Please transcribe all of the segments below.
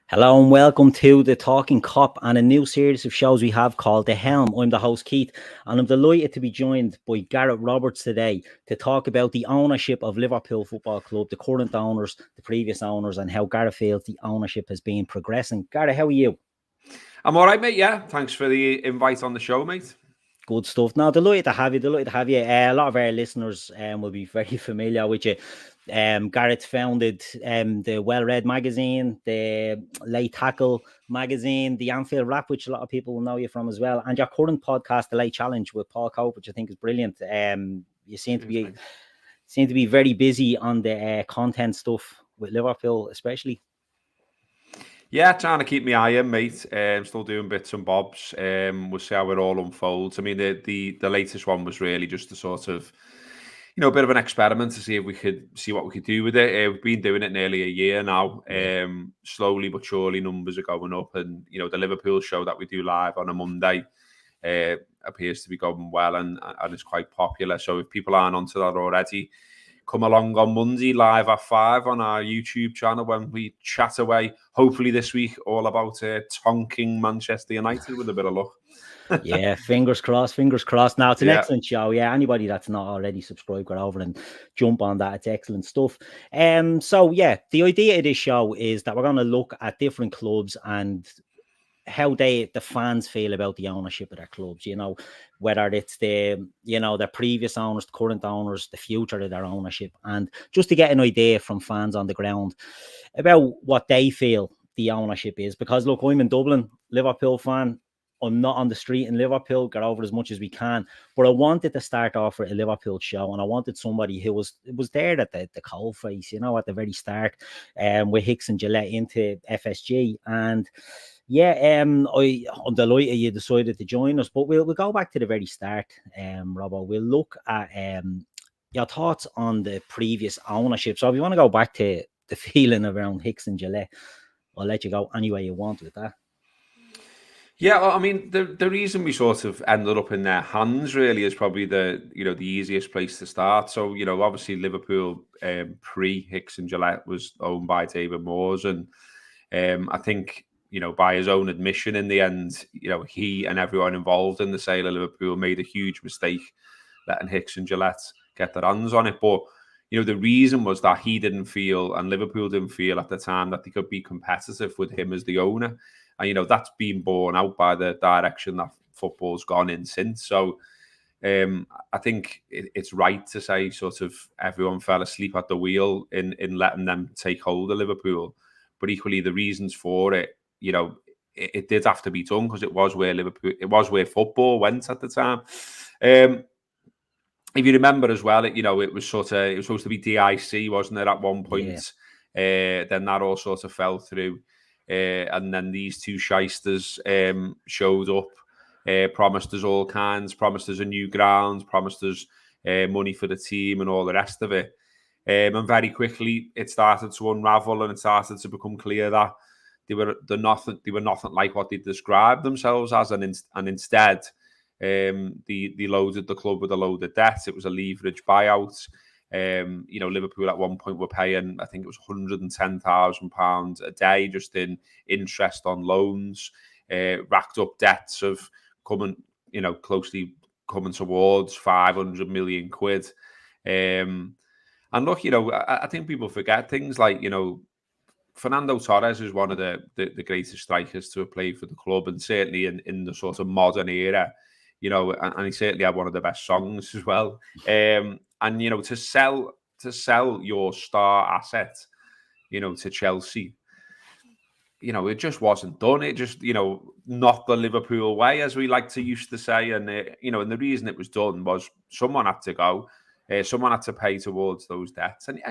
Hello and welcome to the Talkin Kop and a new series of shows we have called The Helm. I'm the host Keith and I'm delighted to be joined by Gareth Roberts today to talk about the ownership of Liverpool Football Club, the current owners, the previous owners, and how Gareth feels the ownership has been progressing. Gareth, how are you? I'm all right, mate. Yeah, thanks for the invite on the show, mate. Good stuff. Now, delighted to have you. Delighted to have you. A lot of our listeners will be very familiar with you. Gareth founded the Well Read magazine, the Late Tackle magazine, the Anfield Rap, which a lot of people will know you from as well, and your current podcast, The Late Challenge, with Paul Cope, which I think is brilliant. You seem to be very busy on the content stuff with Liverpool, especially. Yeah, trying to keep my eye in, mate. Still doing bits and bobs. We'll see how it all unfolds. I mean, the latest one was really just a sort of, a bit of an experiment to see if we could see what we could do with it. We've been doing it nearly a year now. Slowly but surely, numbers are going up, and the Liverpool show that we do live on a Monday appears to be going well, and it's quite popular. So if people aren't onto that already, come along on Monday live at 5 on our YouTube channel when we chat away, hopefully this week, all about tonking Manchester United with a bit of luck. Yeah, fingers crossed, fingers crossed. Now, it's an Yeah. excellent show. Yeah, anybody that's not already subscribed, go over and jump on that. It's excellent stuff. So yeah, the idea of this show is that we're going to look at different clubs and how the fans feel about the ownership of their clubs, whether it's the previous owners, the current owners, the future of their ownership, and just to get an idea from fans on the ground about what they feel the ownership is. Because look, I'm in Dublin, Liverpool fan. I'm not on the street in Liverpool, get over as much as we can. But I wanted to start off with a Liverpool show, and I wanted somebody who was there at the coal face, at the very start, with Hicks and Gillett into FSG. And yeah, I'm delighted you decided to join us. But we'll go back to the very start, Robbo. We'll look at your thoughts on the previous ownership. So if you want to go back to the feeling around Hicks and Gillett, I'll let you go any way you want with that. Yeah, well, I mean, the reason we sort of ended up in their hands really is probably the easiest place to start. So, obviously Liverpool pre Hicks and Gillett was owned by David Moores, and I think, by his own admission in the end, he and everyone involved in the sale of Liverpool made a huge mistake letting Hicks and Gillett get their hands on it. But, the reason was that he didn't feel, and Liverpool didn't feel at the time, that they could be competitive with him as the owner. And, that's been borne out by the direction that football's gone in since. So I think it's right to say sort of everyone fell asleep at the wheel in letting them take hold of Liverpool. But equally, the reasons for it, it did have to be done because it was where football went at the time. If you remember as well, it was supposed to be DIC, wasn't it, at one point? Yeah. Then that all sort of fell through. And then these two shysters showed up, promised us all kinds, promised us a new ground, promised us money for the team and all the rest of it. And very quickly it started to unravel, and it started to become clear that they were nothing like what they described themselves as, and instead they loaded the club with a load of debt. It was a leverage buyout. Liverpool at one point were paying, I think it was £110,000 a day just in interest on loans, racked up debts of closely coming towards 500 million quid. And look, I think people forget things like, Fernando Torres is one of the greatest strikers to have played for the club, and certainly in the sort of modern era, and he certainly had one of the best songs as well. And to sell your star asset, to Chelsea, it just wasn't done. It just, not the Liverpool way, as we like to used to say. And and the reason it was done was someone had to go, someone had to pay towards those debts, and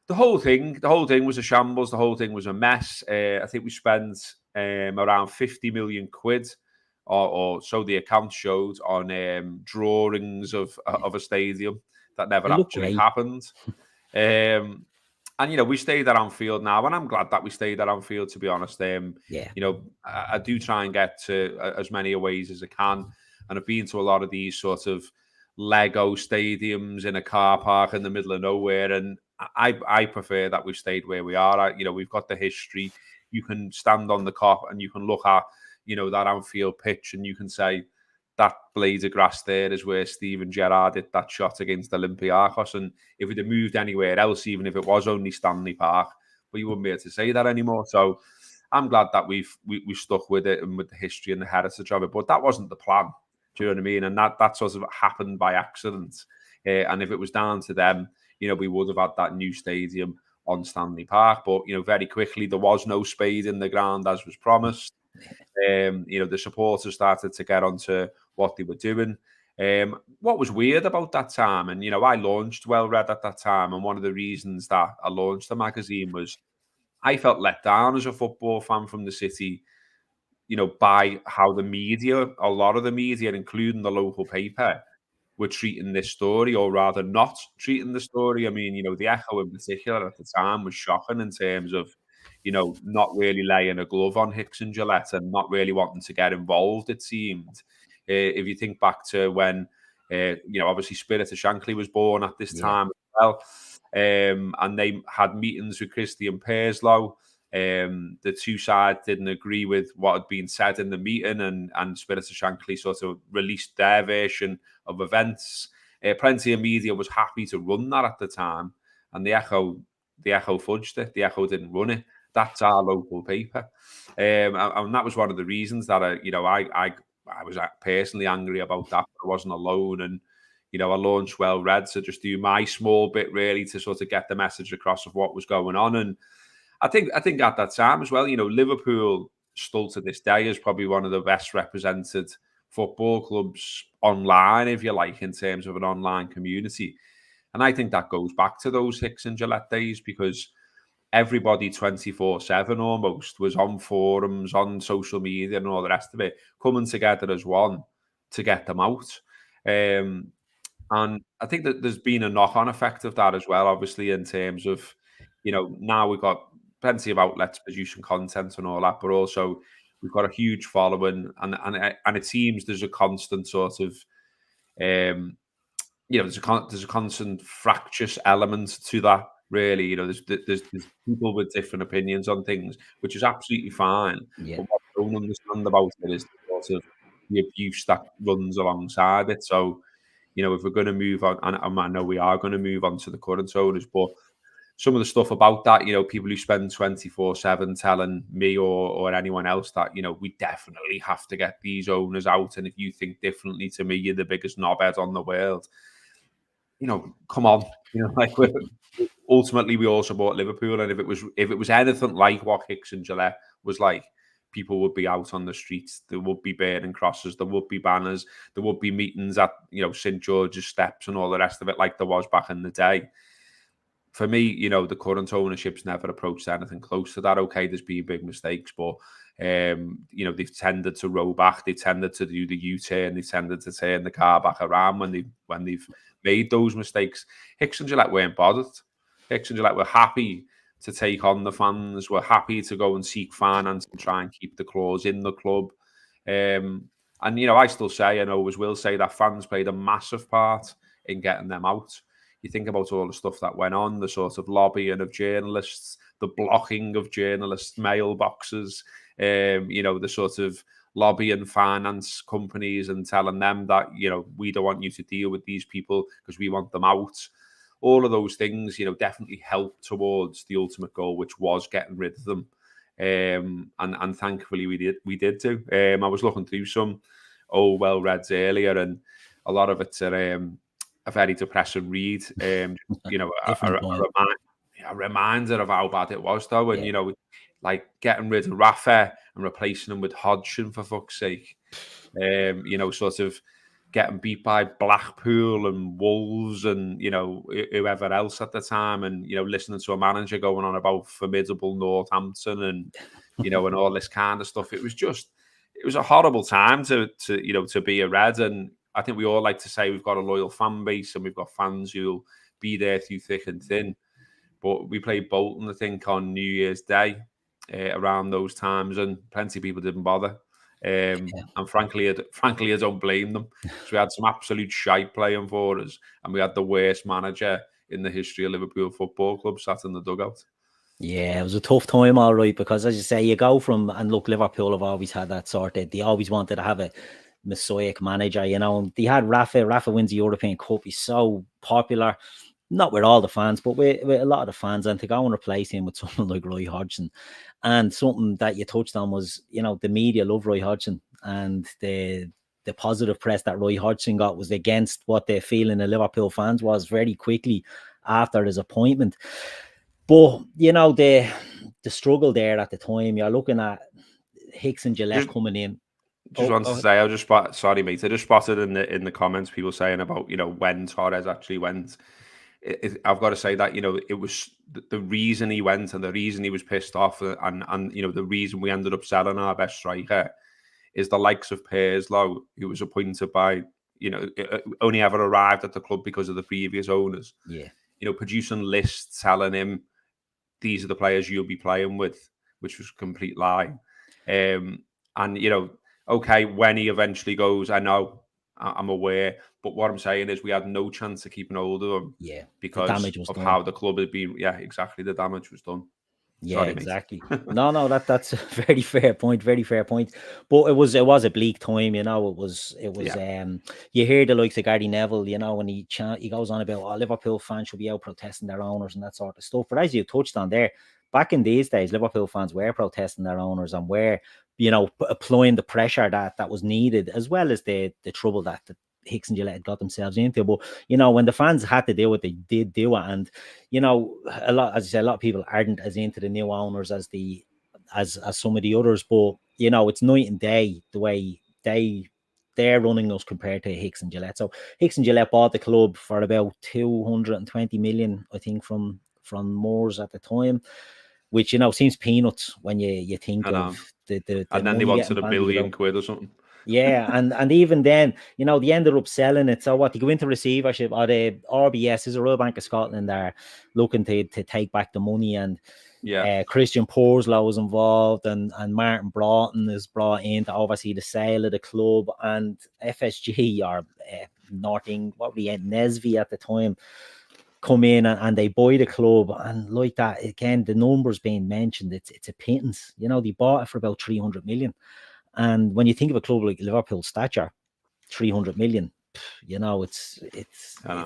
the whole thing was a shambles. The whole thing was a mess. I think we spent around 50 million quid. Or so the account showed, on drawings of a stadium that never actually happened. And we stayed at Anfield now, and I'm glad that we stayed at Anfield, to be honest. I do try and get to as many aways as I can, and I've been to a lot of these sort of Lego stadiums in a car park in the middle of nowhere, and I prefer that we've stayed where we are. We've got the history. you can stand on the Kop and you can look at, you know, that Anfield pitch and you can say, that blade of grass there is where Steven Gerrard did that shot against Olympiacos. And if it had moved anywhere else, even if it was only Stanley Park, but you wouldn't be able to say that anymore. So I'm glad that we've stuck with it and with the history and the heritage of it. But that wasn't the plan. Do you know what I mean? And that sort of happened by accident. And if it was down to them, you know, we would have had that new stadium on Stanley Park. But, you know, very quickly, there was no spade in the ground as was promised. You know, the supporters started to get onto what they were doing. What was weird about that time, and, you know, I launched Well Read at that time, and one of the reasons that I launched the magazine was I felt let down as a football fan from the city, you know, by how the media, a lot of the media, including the local paper, were treating this story, or rather not treating the story. I mean, you know, the Echo in particular at the time was shocking in terms of, you know, not really laying a glove on Hicks and Gillett and not really wanting to get involved, it seemed. If you think back to when, you know, obviously Spirit of Shankly was born at this time as well. And they had meetings with Christian Perslow. The two sides didn't agree with what had been said in the meeting, and Spirit of Shankly sort of released their version of events. Plenty of media was happy to run that at the time, and the Echo fudged it. The Echo didn't run it. That's our local paper, and that was one of the reasons that I was personally angry about that. I wasn't alone, and you know, I launched Well Read to just do my small bit really to sort of get the message across of what was going on. And I think at that time as well, you know, Liverpool still to this day is probably one of the best represented football clubs online, if you like, in terms of an online community. And I think that goes back to those Hicks and Gillett days, because everybody 24/7 almost was on forums, on social media and all the rest of it, coming together as one to get them out. And I think that there's been a knock-on effect of that as well, obviously, in terms of, you know, now we've got plenty of outlets producing content and all that, but also we've got a huge following, and it seems there's a constant sort of, you know, there's a constant fractious element to that. Really, you know, there's people with different opinions on things, which is absolutely fine. But what I don't understand about it is the sort of the abuse that runs alongside it. So, you know, if we're going to move on, and I know we are going to move on to the current owners, but some of the stuff about that, you know, people who spend 24/7 telling me or anyone else that, you know, we definitely have to get these owners out, and if you think differently to me, you're the biggest knobhead on the world. You know, come on, you know, like ultimately we all support Liverpool, and if it was anything like what Hicks and Gillett was like, people would be out on the streets. There would be burning crosses. There would be banners. There would be meetings at, you know, St George's Steps and all the rest of it, like there was back in the day. For me, you know, the current ownership's never approached anything close to that. Okay, there's been big mistakes, but you know, they've tended to row back. They tended to do the U-turn. They tended to turn the car back around when they've made those mistakes. Hicks and Gillett weren't bothered. Hicks and Gillett were happy to take on the fans. Were happy to go and seek finance and try and keep the clause in the club. And you know, I still say, and always will say, that fans played a massive part in getting them out. You think about all the stuff that went on, the sort of lobbying of journalists, the blocking of journalists' mailboxes, you know, the sort of lobbying finance companies and telling them that, you know, we don't want you to deal with these people because we want them out. All of those things, you know, definitely helped towards the ultimate goal, which was getting rid of them. And thankfully we did too. I was looking through some Well Reads earlier, and a lot of it's a very depressing read. You know, a reminder of how bad it was, though. And, you know, like getting rid of Rafa and replacing him with Hodgson, for fuck's sake. You know, sort of getting beat by Blackpool and Wolves and, you know, whoever else at the time. And, you know, listening to a manager going on about formidable Northampton and, you know, and all this kind of stuff. It was a horrible time to you know, to be a Red. And I think we all like to say we've got a loyal fan base and we've got fans who'll be there through thick and thin. But we played Bolton, I think, on New Year's Day around those times, and plenty of people didn't bother. And frankly, I don't blame them. So we had some absolute shite playing for us, and we had the worst manager in the history of Liverpool Football Club sat in the dugout. Yeah, it was a tough time, all right, because as you say, you go from, and look, Liverpool have always had that sort of, they always wanted to have a messiah manager, and they had Rafa. Rafa wins the European Cup. He's so popular, not with all the fans, but with a lot of the fans, and to go and replace him with someone like Roy Hodgson. And something that you touched on was, the media love Roy Hodgson, and the positive press that Roy Hodgson got was against what the feeling the Liverpool fans was very quickly after his appointment. But the struggle there at the time, you're looking at Hicks and Gillett coming in. Just wanted to say, sorry, mate. I just spotted in the comments people saying about when Torres actually went. I've got to say that it was the reason he went and the reason he was pissed off and the reason we ended up selling our best striker is the likes of Perslow, who was appointed by only ever arrived at the club because of the previous owners. Yeah, producing lists telling him these are the players you'll be playing with, which was a complete lie. And okay, when he eventually goes, I know, I'm aware, but what I'm saying is we had no chance of keeping hold of him. Yeah, because of done. How the club had been. Yeah, exactly. The damage was done. Yeah, Sorry, exactly. No, that's a very fair point. Very fair point. But it was a bleak time, It was. Yeah. You hear the likes of Gary Neville, when he goes on about Liverpool fans should be out protesting their owners and that sort of stuff. But as you touched on there, back in these days, Liverpool fans were protesting their owners and were, applying the pressure that was needed, as well as the trouble that Hicks and Gillett had got themselves into. But when the fans had to do it, they did do it. And a lot, as you said, a lot of people aren't as into the new owners as some of the others. But it's night and day the way they're running us compared to Hicks and Gillett. So Hicks and Gillett bought the club for about 220 million, I think, from Moores at the time, which seems peanuts when you think of the and then they wanted £1 billion or something. Yeah, and even then, they ended up selling it. So what, they go into receivership, or the RBS is a Royal Bank of Scotland are looking to take back the money, and Christian Porslow was involved, and Martin Broughton is brought in to oversee the sale of the club, and FSG or Northing, what were Nesby at the time, come in and they buy the club, and like that again, the numbers being mentioned, it's a pittance. They bought it for about 300 million. And when you think of a club like Liverpool stature, 300 million, it's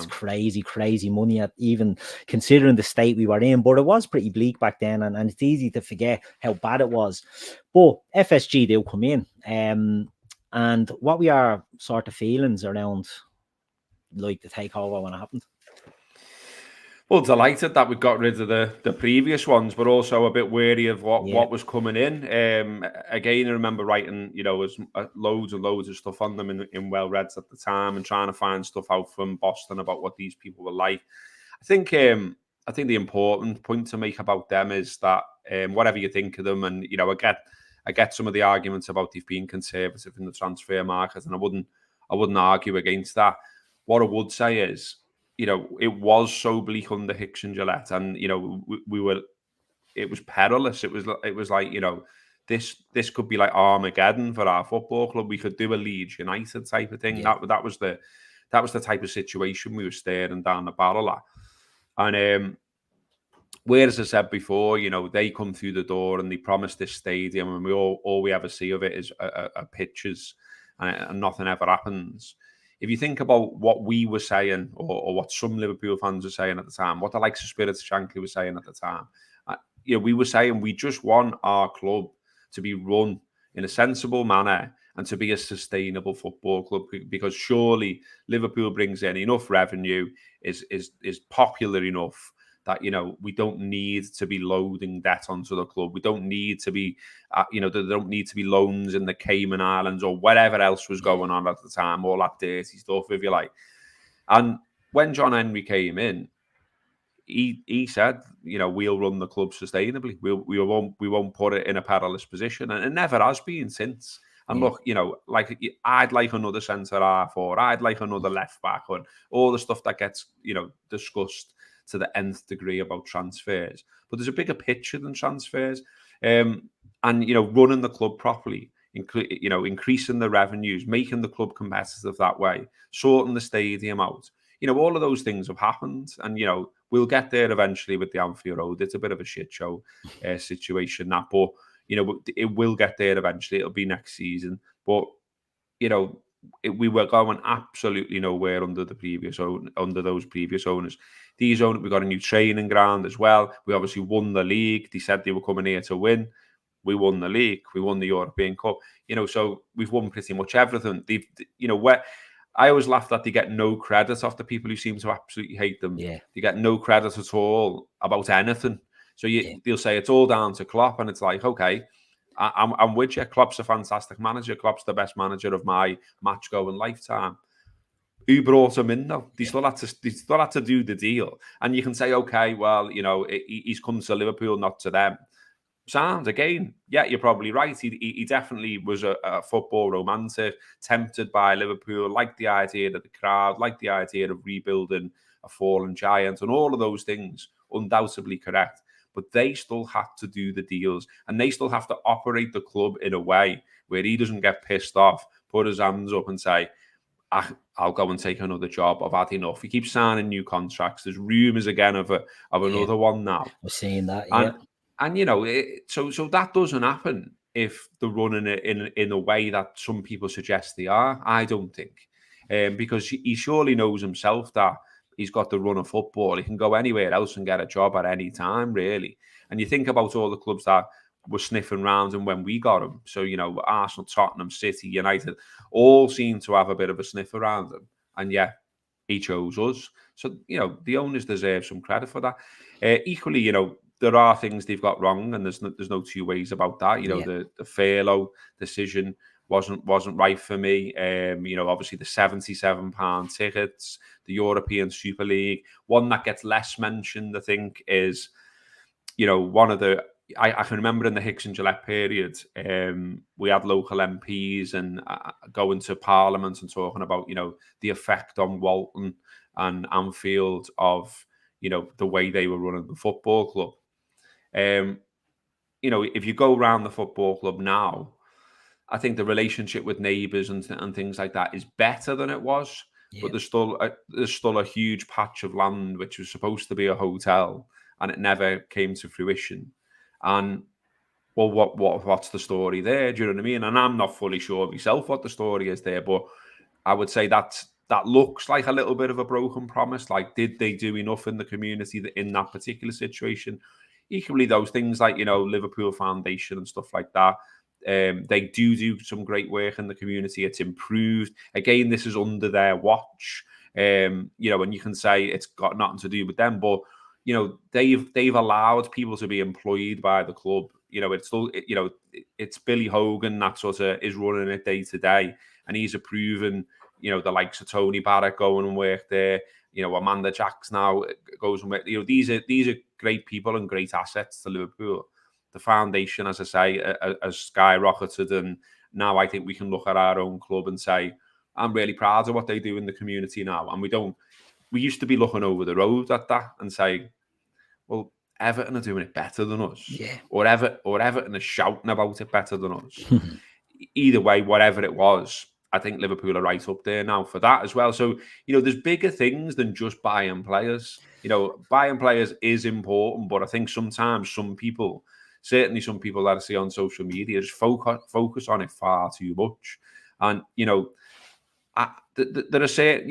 crazy money, at even considering the state we were in. But it was pretty bleak back then, and it's easy to forget how bad it was. But FSG, they'll come in. And what we are sort of feelings around like the takeover when it happened? Well, delighted that we got rid of the previous ones, but also a bit wary of what was coming in. Again, I remember writing, loads and loads of stuff on them in Well Reds at the time, and trying to find stuff out from Boston about what these people were like. I think the important point to make about them is that whatever you think of them, and I get some of the arguments about they've been conservative in the transfer market, and I wouldn't argue against that. What I would say is, it was so bleak under Hicks and Gillett, and we were. It was perilous. It was like this could be like Armageddon for our football club. We could do a Leeds United type of thing. Yeah. That was the type of situation we were staring down the barrel at. And whereas I said before, they come through the door and they promise this stadium, and all we ever see of it is a pictures, and nothing ever happens. If you think about what we were saying, or what some Liverpool fans were saying at the time, what the likes of Spirit Shankly were saying at the time, we were saying we just want our club to be run in a sensible manner and to be a sustainable football club, because surely Liverpool brings in enough revenue, is popular enough that we don't need to be loading debt onto the club. We don't need to be, there don't need to be loans in the Cayman Islands or whatever else was going on at the time, all that dirty stuff, if you like. And when John Henry came in, he said, we'll run the club sustainably. We won't put it in a perilous position, and it never has been since. And look, like I'd like another centre half, or I'd like another left back, or all the stuff that gets discussed to the nth degree about transfers. But there's a bigger picture than transfers, and running the club properly, increasing the revenues, making the club competitive that way, sorting the stadium out. All of those things have happened, and we'll get there eventually with the Anfield Road. It's a bit of a shit show situation, that, but it will get there eventually. It'll be next season, but we were going absolutely nowhere under those previous owners. These owners, we got a new training ground as well. We obviously won the league. They said they were coming here to win. We won the league. We won the European Cup. So we've won pretty much everything. Where I always laugh that they get no credit off the people who seem to absolutely hate them. Yeah. They get no credit at all about anything. So they'll say it's all down to Klopp, and it's like, okay, I'm with you. Klopp's a fantastic manager. Klopp's the best manager of my match-going lifetime. Who brought him in, though? They still had to do the deal. And you can say, okay, well, he's come to Liverpool, not to them. Sounds, again, yeah, you're probably right. He definitely was a football romantic, tempted by Liverpool, liked the idea of the crowd, liked the idea of rebuilding a fallen giant, and all of those things, undoubtedly correct. But they still have to do the deals, and they still have to operate the club in a way where he doesn't get pissed off, put his hands up and say, I'll go and take another job. I've had enough. He keeps signing new contracts. There's rumours again of another one now. We're seeing that, yeah. And so that doesn't happen if they're running it in a way that some people suggest they are. I don't think. Because he surely knows himself that he's got the run of football. He can go anywhere else and get a job at any time, really. And you think about all the clubs that were sniffing round and when we got him. So, Arsenal, Tottenham, City, United, all seem to have a bit of a sniff around them. And yeah, he chose us. So, the owners deserve some credit for that. Equally, there are things they've got wrong, and there's no two ways about that. The Fairlow decision wasn't right for me. Obviously the £77 tickets, the European Super League. One that gets less mentioned, I think, is one of the. I can remember in the Hicks and Gillett period, we had local MPs and going to Parliament and talking about the effect on Walton and Anfield of the way they were running the football club. If you go around the football club now, I think the relationship with neighbours and things like that is better than it was. Yeah. But there's still a huge patch of land which was supposed to be a hotel, and it never came to fruition. And well, what's the story there? Do you know what I mean? And I'm not fully sure myself what the story is there, but I would say that looks like a little bit of a broken promise. Like, did they do enough in the community in that particular situation? Equally, those things like Liverpool Foundation and stuff like that. They do some great work in the community. It's improved. Again, this is under their watch. And you can say it's got nothing to do with them, but they've allowed people to be employed by the club. It's still it's Billy Hogan that sort of is running it day to day, and he's approving the likes of Tony Barrett going and work there. Amanda Jacks now goes and work. These are great people and great assets to Liverpool. The foundation, as I say, has skyrocketed, and now I think we can look at our own club and say, I'm really proud of what they do in the community now. And we used to be looking over the road at that and say, well, Everton are doing it better than us. Yeah. Or Everton are shouting about it better than us. Either way, whatever it was, I think Liverpool are right up there now for that as well. So, there's bigger things than just buying players. Buying players is important, but I think sometimes some people that I see on social media just focus on it far too much. And, there are saying,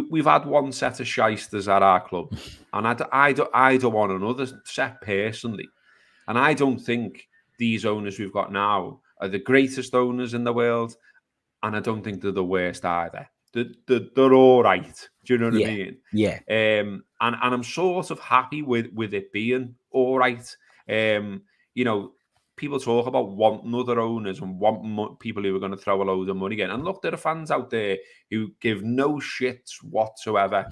we've had one set of shysters at our club, and I don't want another set personally. And I don't think these owners we've got now are the greatest owners in the world, and I don't think they're the worst either. They're all right. Do you know what I mean? Yeah. And I'm sort of happy with it being all right. People talk about wanting other owners and wanting people who are going to throw a load of money in. And look, there are fans out there who give no shits whatsoever.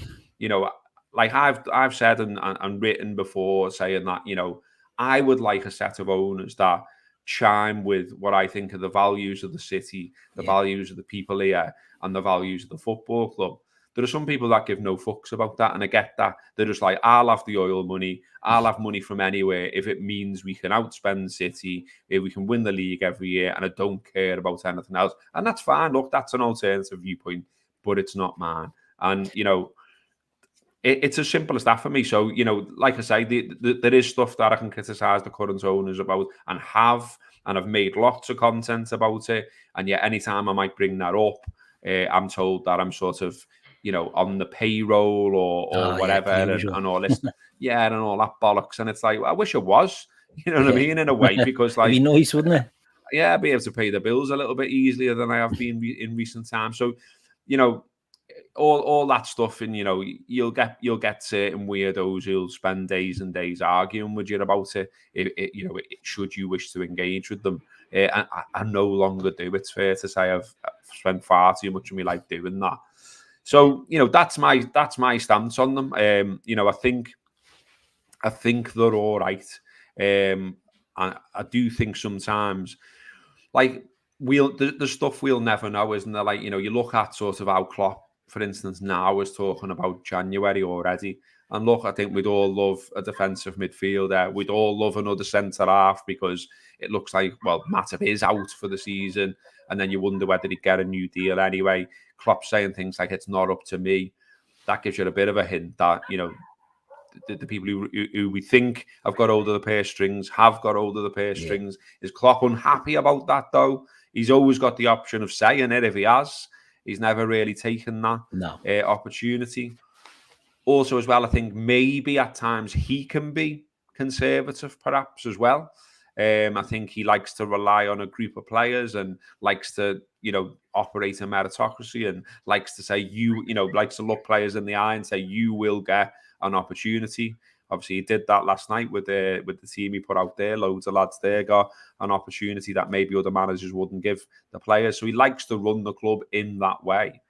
Like I've said and written before, saying that, I would like a set of owners that chime with what I think are the values of the city, the values of the people here, and the values of the football club. There are some people that give no fucks about that, and I get that. They're just like, I'll have the oil money. I'll have money from anywhere if it means we can outspend City, if we can win the league every year, and I don't care about anything else. And that's fine. Look, that's an alternative viewpoint, but it's not mine. And, it's as simple as that for me. So, you know, like I say, there is stuff that I can criticise the current owners about, and I've made lots of content about it. And yet, anytime I might bring that up, I'm told that I'm sort of, you know, on the payroll or whatever, and all this, and all that bollocks. And it's like, well, I wish it was, you know what I mean, in a way, because like, it'd be nice, wouldn't it? Yeah, I'd be able to pay the bills a little bit easier than I have been in recent times. So, you know, all that stuff, and you know, you'll get certain weirdos who'll spend days and days arguing with you about it. You know, should you wish to engage with them, I no longer do. It's fair to say I've spent far too much of my life doing that. So, you know, that's my stance on them. You know, I think they're all right. I do think sometimes, like, the stuff we'll never know, isn't there? Like, you know, you look at sort of how Klopp, for instance, now is talking about January already. And look, I think we'd all love a defensive midfielder. We'd all love another centre half, because it looks like, well, Matip is out for the season. And then you wonder whether he'd get a new deal anyway. Klopp saying things like, it's not up to me. That gives you a bit of a hint that, you know, the people who we think have got hold of the purse strings have got hold of the purse strings. Is Klopp unhappy about that, though? He's always got the option of saying it if he has. He's never really taken that opportunity. Also, as well, I think maybe at times he can be conservative, perhaps, as well. I think he likes to rely on a group of players and likes to, you know, operate a meritocracy, and likes to say, likes to look players in the eye and say, you will get an opportunity. Obviously, he did that last night with the team he put out there. Loads of lads there got an opportunity that maybe other managers wouldn't give the players. So he likes to run the club in that way.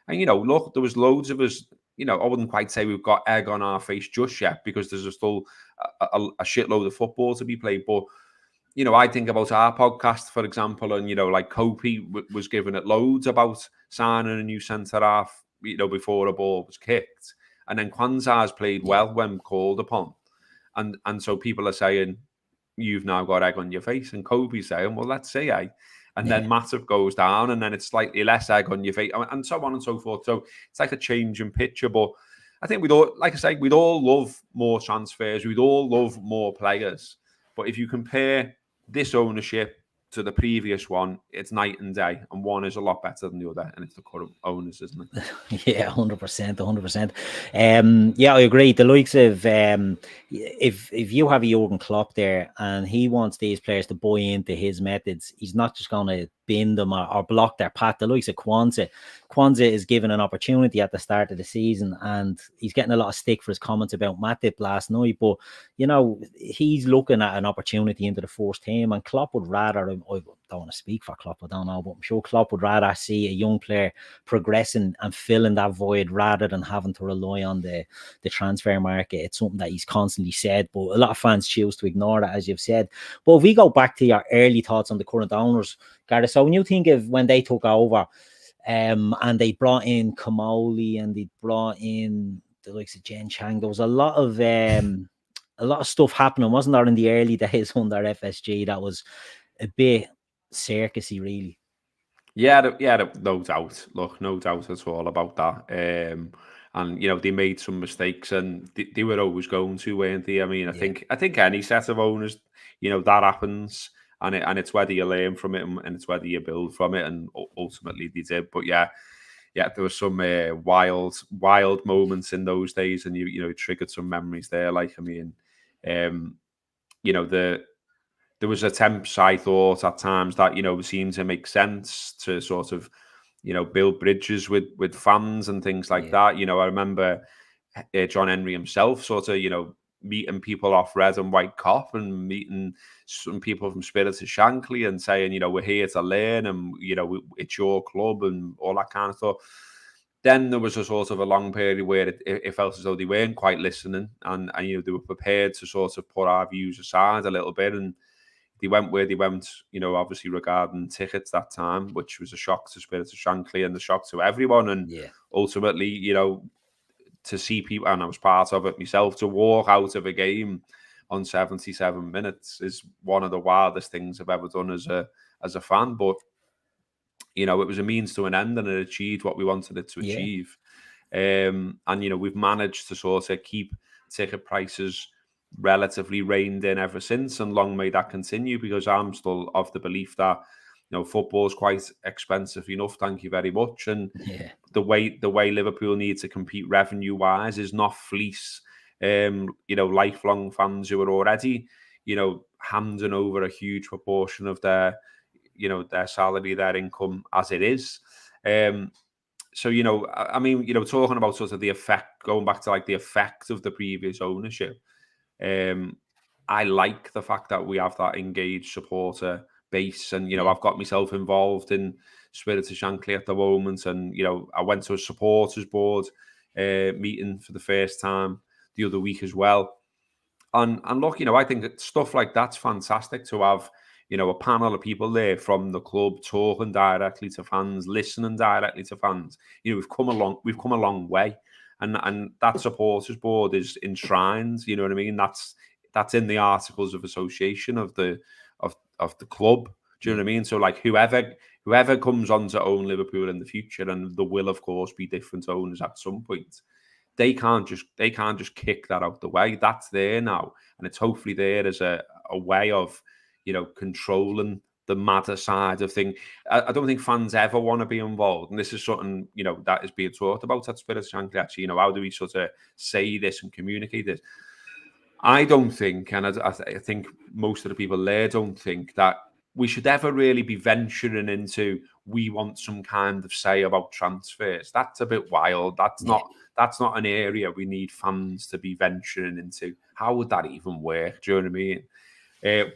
And, you know, look, there was loads of us, you know, I wouldn't quite say we've got egg on our face just yet, because there's still a shitload of football to be played. But, you know, I think about our podcast, for example, and, you know, like Kopi was giving it loads about signing a new centre-half, you know, before a ball was kicked. And then Kwanzaa's played well when called upon. And so people are saying, you've now got egg on your face. And Kobe's saying, well, let's see, eh? And then Matip goes down, and then it's slightly less egg on your face, and so on and so forth. So it's like a change in picture. But I think we'd all love more transfers. We'd all love more players. But if you compare this ownership to the previous one, it's night and day, and one is a lot better than the other, and it's the current owners, isn't it? 100%. I agree. The likes of if you have a Jurgen Klopp there and he wants these players to buy into his methods, he's not just going to bin them or block their path. The likes of Kwanzaa is given an opportunity at the start of the season, and he's getting a lot of stick for his comments about Matip last night. But, you know, he's looking at an opportunity into the first team, and Klopp would rather, I don't want to speak for Klopp, I don't know, but I'm sure Klopp would rather see a young player progressing and filling that void rather than having to rely on the transfer market. It's something that he's constantly said, but a lot of fans choose to ignore that, as you've said. But if we go back to your early thoughts on the current owners, Gareth, so when you think of when they took over, and they brought in Kamoli and they brought in the likes of Jen Chang, there was a lot of stuff happening, wasn't there, in the early days under FSG that was a bit circusy, really? Yeah, no doubt. Look, no doubt at all about that. And, you know, they made some mistakes, and they were always going to, weren't they? I mean, I think any set of owners, you know, that happens, and it's whether you learn from it and it's whether you build from it, and ultimately they did. But yeah, there were some wild moments in those days, and you know, it triggered some memories there. Like, I mean, you know, there was attempts, I thought, at times that, you know, seemed to make sense to sort of, you know, build bridges with fans and things like that. You know, I remember John Henry himself sort of, you know, meeting people off Red and White Cop and meeting some people from Spirit of Shankly and saying, you know, we're here to learn, and, you know, it's your club and all that kind of stuff. Then there was a sort of a long period where it felt as though they weren't quite listening, and you know, they were prepared to sort of put our views aside a little bit, and they went where they went, you know, obviously regarding tickets that time, which was a shock to Spirit of Shankly and a shock to everyone. And ultimately, you know, to see people, and I was part of it myself, to walk out of a game on 77 minutes is one of the wildest things I've ever done as a fan. But, you know, it was a means to an end, and it achieved what we wanted it to achieve. And, we've managed to sort of keep ticket prices relatively reined in ever since, and long may that continue, because I'm still of the belief that, football is quite expensive enough, thank you very much. And the way Liverpool need to compete revenue-wise is not fleece, lifelong fans who are already, handing over a huge proportion of their salary, their income as it is. So, talking about sort of the effect, going back to like the effect of the previous ownership, I like the fact that we have that engaged supporter base. And, I've got myself involved in Spirit of Shankly at the moment. And, I went to a supporters board meeting for the first time the other week as well. And look, I think that stuff like that's fantastic to have, a panel of people there from the club talking directly to fans, listening directly to fans. We've come a long way. And that supporters board is enshrined, you know what I mean? That's in the articles of association of the club. Do you know what I mean? So like whoever comes on to own Liverpool in the future, and there will of course be different owners at some point, they can't just kick that out the way. That's there now, and it's hopefully there as a way of controlling the matter side of thing. I don't think fans ever want to be involved, and this is something that is being talked about at Spirit Shankly. Actually, how do we sort of say this and communicate this? I don't think, and I think most of the people there don't think, that we should ever really be venturing into, we want some kind of say about transfers. That's a bit wild. That's not an area we need fans to be venturing into. How would that even work? Do you know what I mean?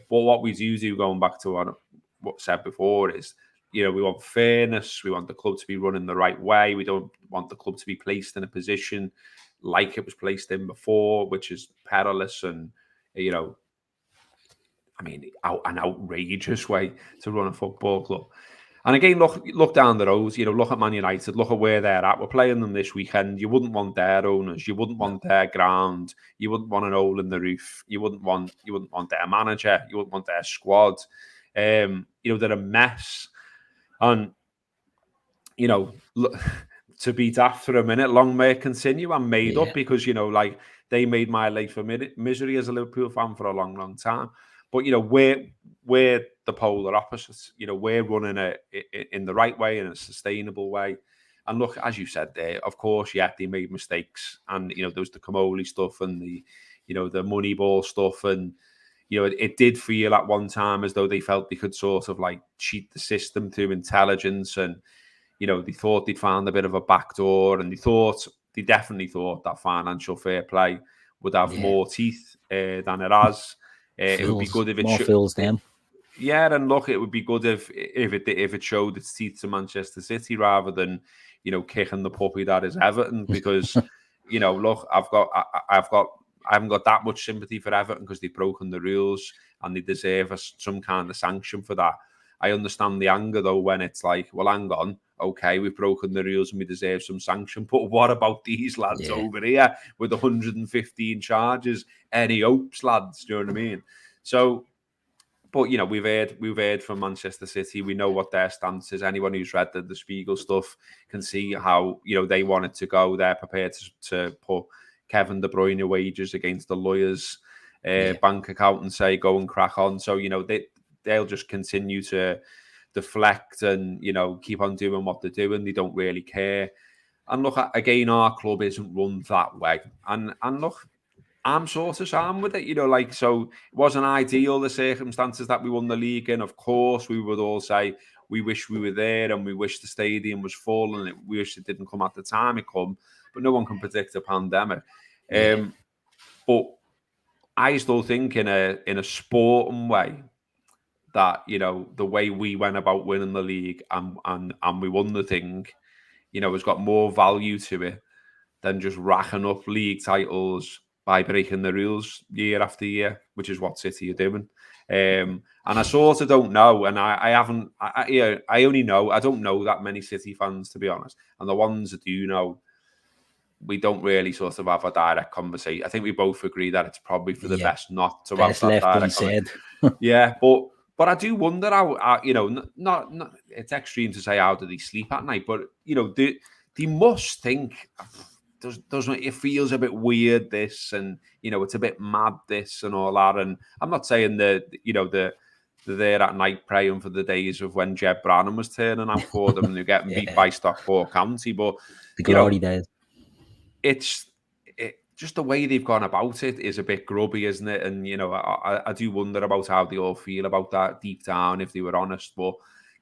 But what we do, going back to what I said before, is, we want fairness. We want the club to be running the right way. We don't want the club to be placed in a position like it was placed in before, which is perilous and, an outrageous way to run a football club. And again, look down the road, look at Man United, look at where they're at. We're playing them this weekend. You wouldn't want their owners. You wouldn't want their ground. You wouldn't want an hole in the roof. You wouldn't want their manager. You wouldn't want their squad. They're a mess. And, to be daft for a minute, long may it continue. I'm made up because, they made my life a misery as a Liverpool fan for a long, long time. But, we're the polar opposites. We're running it in the right way, in a sustainable way. And look, as you said there, of course, they made mistakes. And, there was the Comoli stuff and the Moneyball stuff. And, it did feel at one time as though they felt they could sort of like cheat the system through intelligence. And, they thought they'd found a bit of a backdoor, and they definitely thought that financial fair play would have more teeth than it has. It would be good if it fills them. Yeah, and look, it would be good if it showed its teeth to Manchester City rather than kicking the puppy that is Everton. Because look, I haven't got that much sympathy for Everton because they've broken the rules and they deserve some kind of sanction for that. I understand the anger though when it's like, well, hang on, okay, we've broken the rules and we deserve some sanction, but what about these lads over here with 115 charges? Any hopes, lads? Do you know what I mean? So, but we've heard from Manchester City. We know what their stance is. Anyone who's read the Spiegel stuff can see how they want it to go. They're prepared to put Kevin De Bruyne wages against the lawyers' bank account and say go and crack on. So they'll just continue to deflect and keep on doing what they're doing. They don't really care. And look, again, our club isn't run that way. And look, I'm sort of Sam with it, so it wasn't ideal, the circumstances that we won the league in. Of course, we would all say we wish we were there and we wish the stadium was full and we wish it didn't come at the time it come, but no one can predict a pandemic. But I still think in a sporting way that, the way we went about winning the league and we won the thing, has got more value to it than just racking up league titles by breaking the rules year after year, which is what City are doing. And I sort of don't know, and I don't know that many City fans, to be honest. And the ones that do know, we don't really sort of have a direct conversation. I think we both agree that it's probably for the best not to have that direct conversation. But I do wonder how, not it's extreme to say how do they sleep at night, but they must think, doesn't it feels a bit weird, this, and it's a bit mad, this and all that. And I'm not saying that they're there at night praying for the days of when Jeb Brannan was turning out for them and they're getting beat by Stockport County, but the glory days. It's just the way they've gone about it is a bit grubby, isn't it? And I do wonder about how they all feel about that deep down, if they were honest. But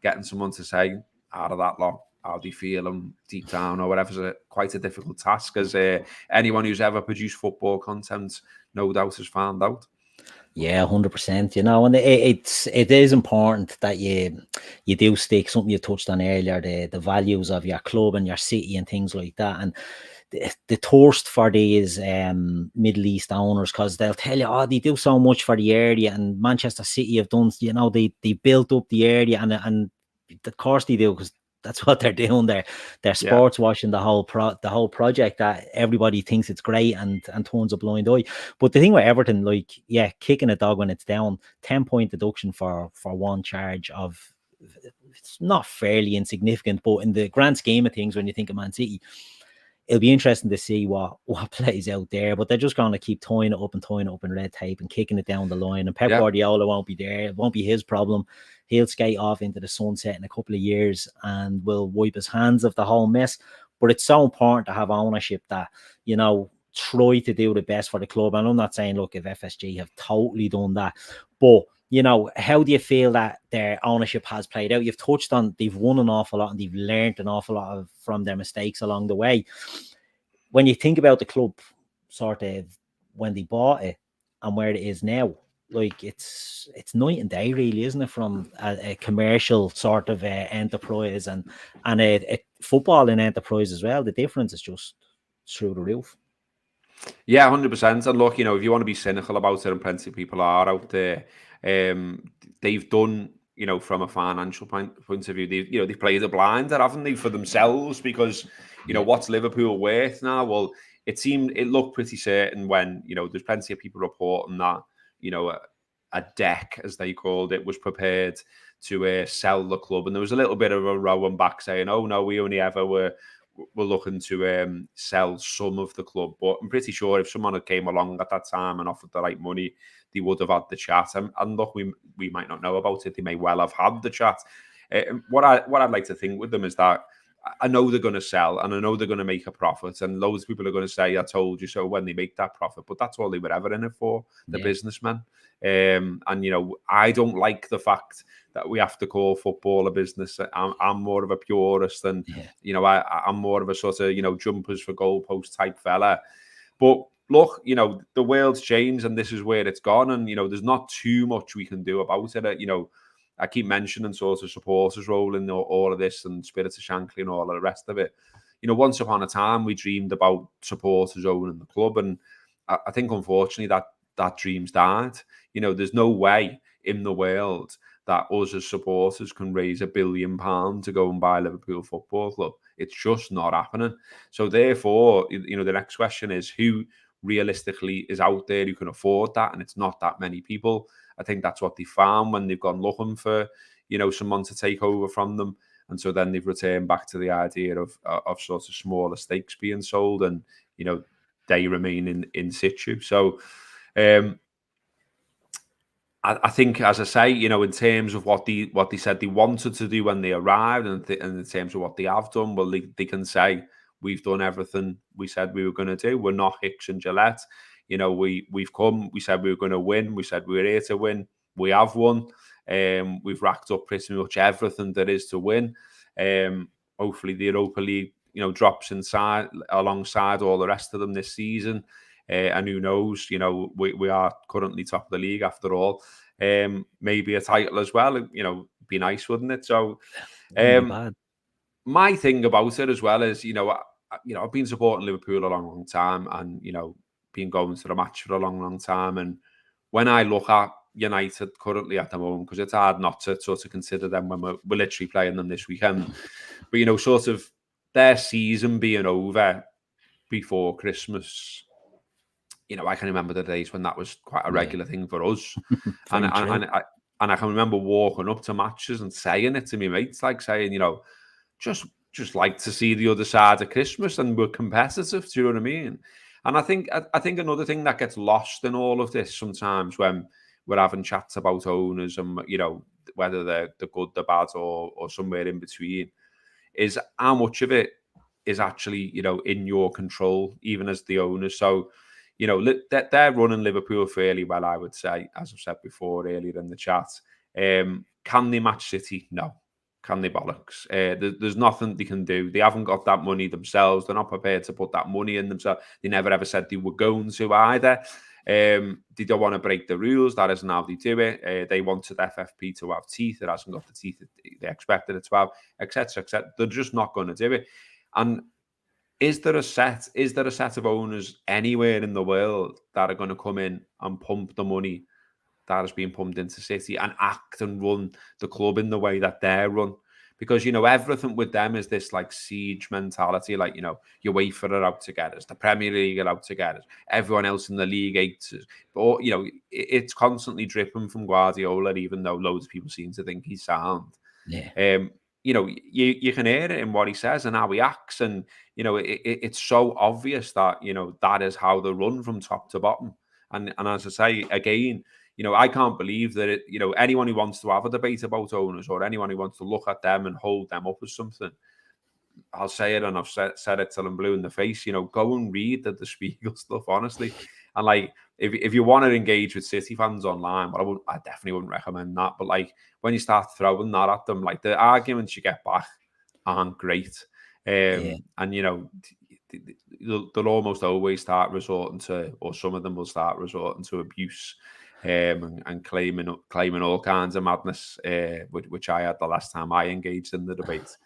getting someone to say out of that lot how they feel them deep down or whatever is quite a difficult task, as anyone who's ever produced football content no doubt has found out. Yeah, 100%. And it is important that you do stick something you touched on earlier, the values of your club and your city and things like that. And the thirst for these Middle East owners, because they'll tell you, they do so much for the area, and Manchester City have done, they built up the area, and of course they do, because that's what they're doing. They're sports washing the whole project, that everybody thinks it's great and turns a blind eye. But the thing with Everton, kicking a dog when it's down, 10-point deduction for one charge of, it's not fairly insignificant, but in the grand scheme of things, when you think of Man City, it'll be interesting to see what plays out there. But they're just going to keep tying it up in red tape and kicking it down the line. And Pep Guardiola won't be there. It won't be his problem. He'll skate off into the sunset in a couple of years and will wipe his hands of the whole mess. But it's so important to have ownership that, try to do the best for the club. And I'm not saying, look, if FSG have totally done that, but how do you feel that their ownership has played out? You've touched on, they've won an awful lot and they've learned an awful lot from their mistakes along the way. When you think about the club, sort of when they bought it and where it is now, it's night and day, really, isn't it? From a commercial sort of enterprise and a footballing enterprise as well. The difference is just through the roof. Yeah, 100%. And look, if you want to be cynical about it, and plenty of people are out there, they've done, from a financial point of view, they've played a blinder, haven't they, for themselves? Because, what's Liverpool worth now? Well, it looked pretty certain when, there's plenty of people reporting that, a deck, as they called it, was prepared to sell the club. And there was a little bit of a row and back saying, oh, no, we only ever were looking to sell some of the club. But I'm pretty sure if someone had came along at that time and offered the right money, they would have had the chat. And look, we might not know about it. They may well have had the chat. What I'd like to think with them is that I know they're going to sell and I know they're going to make a profit. And loads of people are going to say, I told you so, when they make that profit. But that's all they were ever in it for, the businessmen. And, I don't like the fact that we have to call football a business. I'm more of a purist and, I'm more of a sort of, jumpers for goalpost type fella. But look, the world's changed and this is where it's gone. And, there's not too much we can do about it. I keep mentioning sort of supporters role in all of this and Spirits of Shankly and all of the rest of it. Once upon a time, we dreamed about supporters owning the club. And I think, unfortunately, that dream's died. There's no way in the world that us as supporters can raise £1 billion to go and buy Liverpool Football Club. It's just not happening. So therefore, the next question is, who realistically is out there who can afford that? And it's not that many people. I think that's what they found when they've gone looking for, someone to take over from them. And so then they've returned back to the idea of sort of smaller stakes being sold and, they remain in situ. So I think, as I say, in terms of what they said they wanted to do when they arrived and in terms of what they have done, well, they can say, we've done everything we said we were going to do. We're not Hicks and Gillett. We've come, we said we were going to win. We said we were here to win. We have won. We've racked up pretty much everything there is to win. Hopefully the Europa League, drops alongside all the rest of them this season. And who knows, we are currently top of the league after all. Maybe a title as well, be nice, wouldn't it? So my thing about it as well is, I've been supporting Liverpool a long time and, been going to the match for a long time. And when I look at United currently at the moment, because it's hard not to sort of consider them when we're literally playing them this weekend, but, sort of their season being over before Christmas, I can remember the days when that was quite a regular thing for us. and I can remember walking up to matches and saying it to me mates, like saying, just just like to see the other side of Christmas, and we're competitive. Do you know what I mean? And I think another thing that gets lost in all of this sometimes when we're having chats about owners and whether they're the good, the bad, or somewhere in between, is how much of it is actually in your control, even as the owner. So they're running Liverpool fairly well, I would say, as I've said before earlier in the chat. Can they match City? No. Can they bollocks? There's nothing they can do. They haven't got that money themselves. They're not prepared to put that money in themselves. They never ever said they were going to either. They don't want to break the rules. That isn't how they do it. They wanted FFP to have teeth. It hasn't got the teeth that they expected it to have, etc., etc. They're just not going to do it. And is there a set of owners anywhere in the world that are going to come in and pump the money that has been pumped into City and act and run the club in the way that they're run? Because, everything with them is this like siege mentality. Like, UEFA are out to get us. The Premier League are out to get us. Everyone else in the league hates us. But, it's constantly dripping from Guardiola, even though loads of people seem to think he's sound. Yeah. You can hear it in what he says and how he acts. And, it's so obvious that, that is how they run from top to bottom. And as I say, again, I can't believe that anyone who wants to have a debate about owners or anyone who wants to look at them and hold them up as something, I'll say it, and I've said it till I'm blue in the face. Go and read the Spiegel stuff, honestly. And like, if you want to engage with City fans online, but I definitely wouldn't recommend that. But like, when you start throwing that at them, like the arguments you get back aren't great. And they'll almost always start resorting to, or some of them will start resorting to abuse. And claiming all kinds of madness, which I had the last time I engaged in the debate.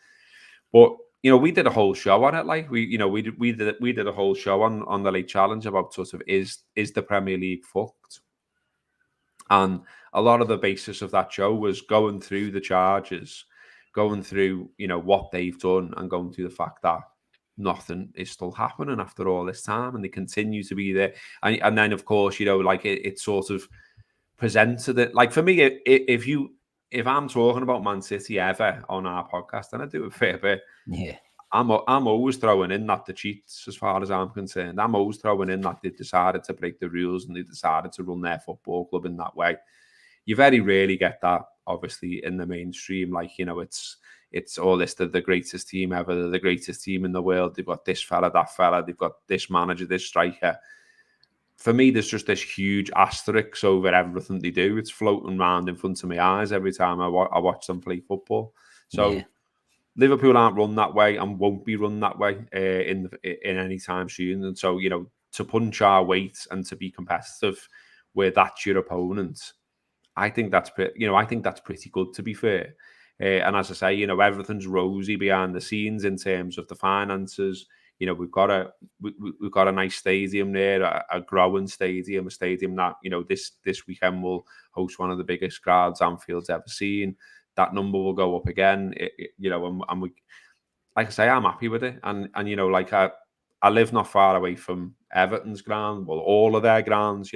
But we did a whole show on it. Like we did a whole show on the Late Challenge about sort of is the Premier League fucked? And a lot of the basis of that show was going through the charges, going through what they've done, and going through the fact that nothing is still happening after all this time, and they continue to be there. And then of course like it sort of presented it like, for me, if I'm talking about Man City ever on our podcast, and I do a fair bit, I'm always throwing in that the cheats, as far as I'm concerned. I'm always throwing in that they decided to break the rules and they decided to run their football club in that way. You very rarely get that, obviously, in the mainstream. Like, it's all this, the greatest team ever, the greatest team in the world. They've got this fella, that fella, they've got this manager, this striker. For me, there's just this huge asterisk over everything they do. It's floating around in front of my eyes every time I watch them play football. So Liverpool aren't run that way and won't be run that way in any time soon. And so, to punch our weight and to be competitive where that's your opponent, I think that's pretty good, to be fair. And as I say, everything's rosy behind the scenes in terms of the finances. We've got a nice stadium there, a growing stadium, a stadium that this weekend will host one of the biggest crowds Anfield's ever seen. That number will go up again, and we, like I say, I'm happy with it. And like I live not far away from Everton's ground, well, all of their grounds.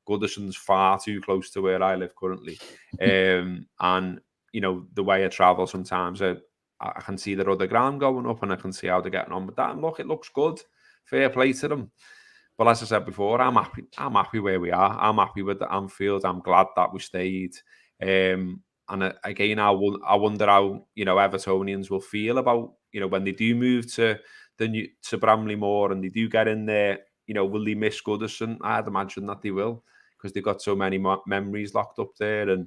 Goodison's far too close to where I live currently, and the way I travel sometimes, I can see their other ground going up, and I can see how they're getting on with that. And look, it looks good. Fair play to them. But as I said before, I'm happy where we are. I'm happy with the Anfield. I'm glad that we stayed. And again, I wonder how Evertonians will feel about when they do move to Bramley Moor and they do get in there. Will they miss Goodison? I'd imagine that they will, because they've got so many memories locked up there.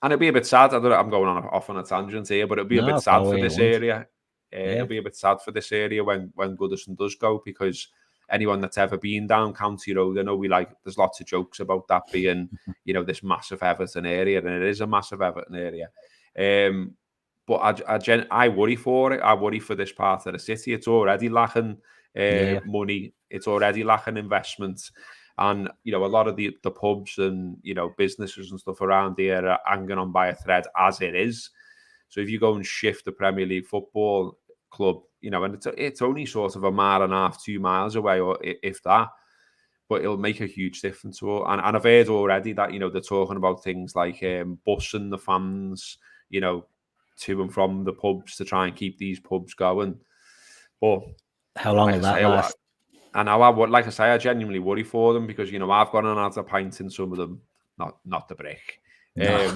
And it'll be a bit sad. I'm going off on a tangent here, but it'll be a bit sad for this area. It'll be a bit sad for this area when Goodison does go, because anyone that's ever been down County Road, I know there's lots of jokes about that being, this massive Everton area, and it is a massive Everton area. But I worry for it. I worry for this part of the city. It's already lacking money. It's already lacking investment. And, a lot of the pubs and, businesses and stuff around here are hanging on by a thread as it is. So if you go and shift the Premier League football club, and it's only sort of a mile and a half, 2 miles away, or if that, but it'll make a huge difference. And I've heard already that, they're talking about things like busing the fans, to and from the pubs to try and keep these pubs going. But how long will that last? And now, like I say, I genuinely worry for them because, you know, I've gone and had a pint in some of them, not the brick. No.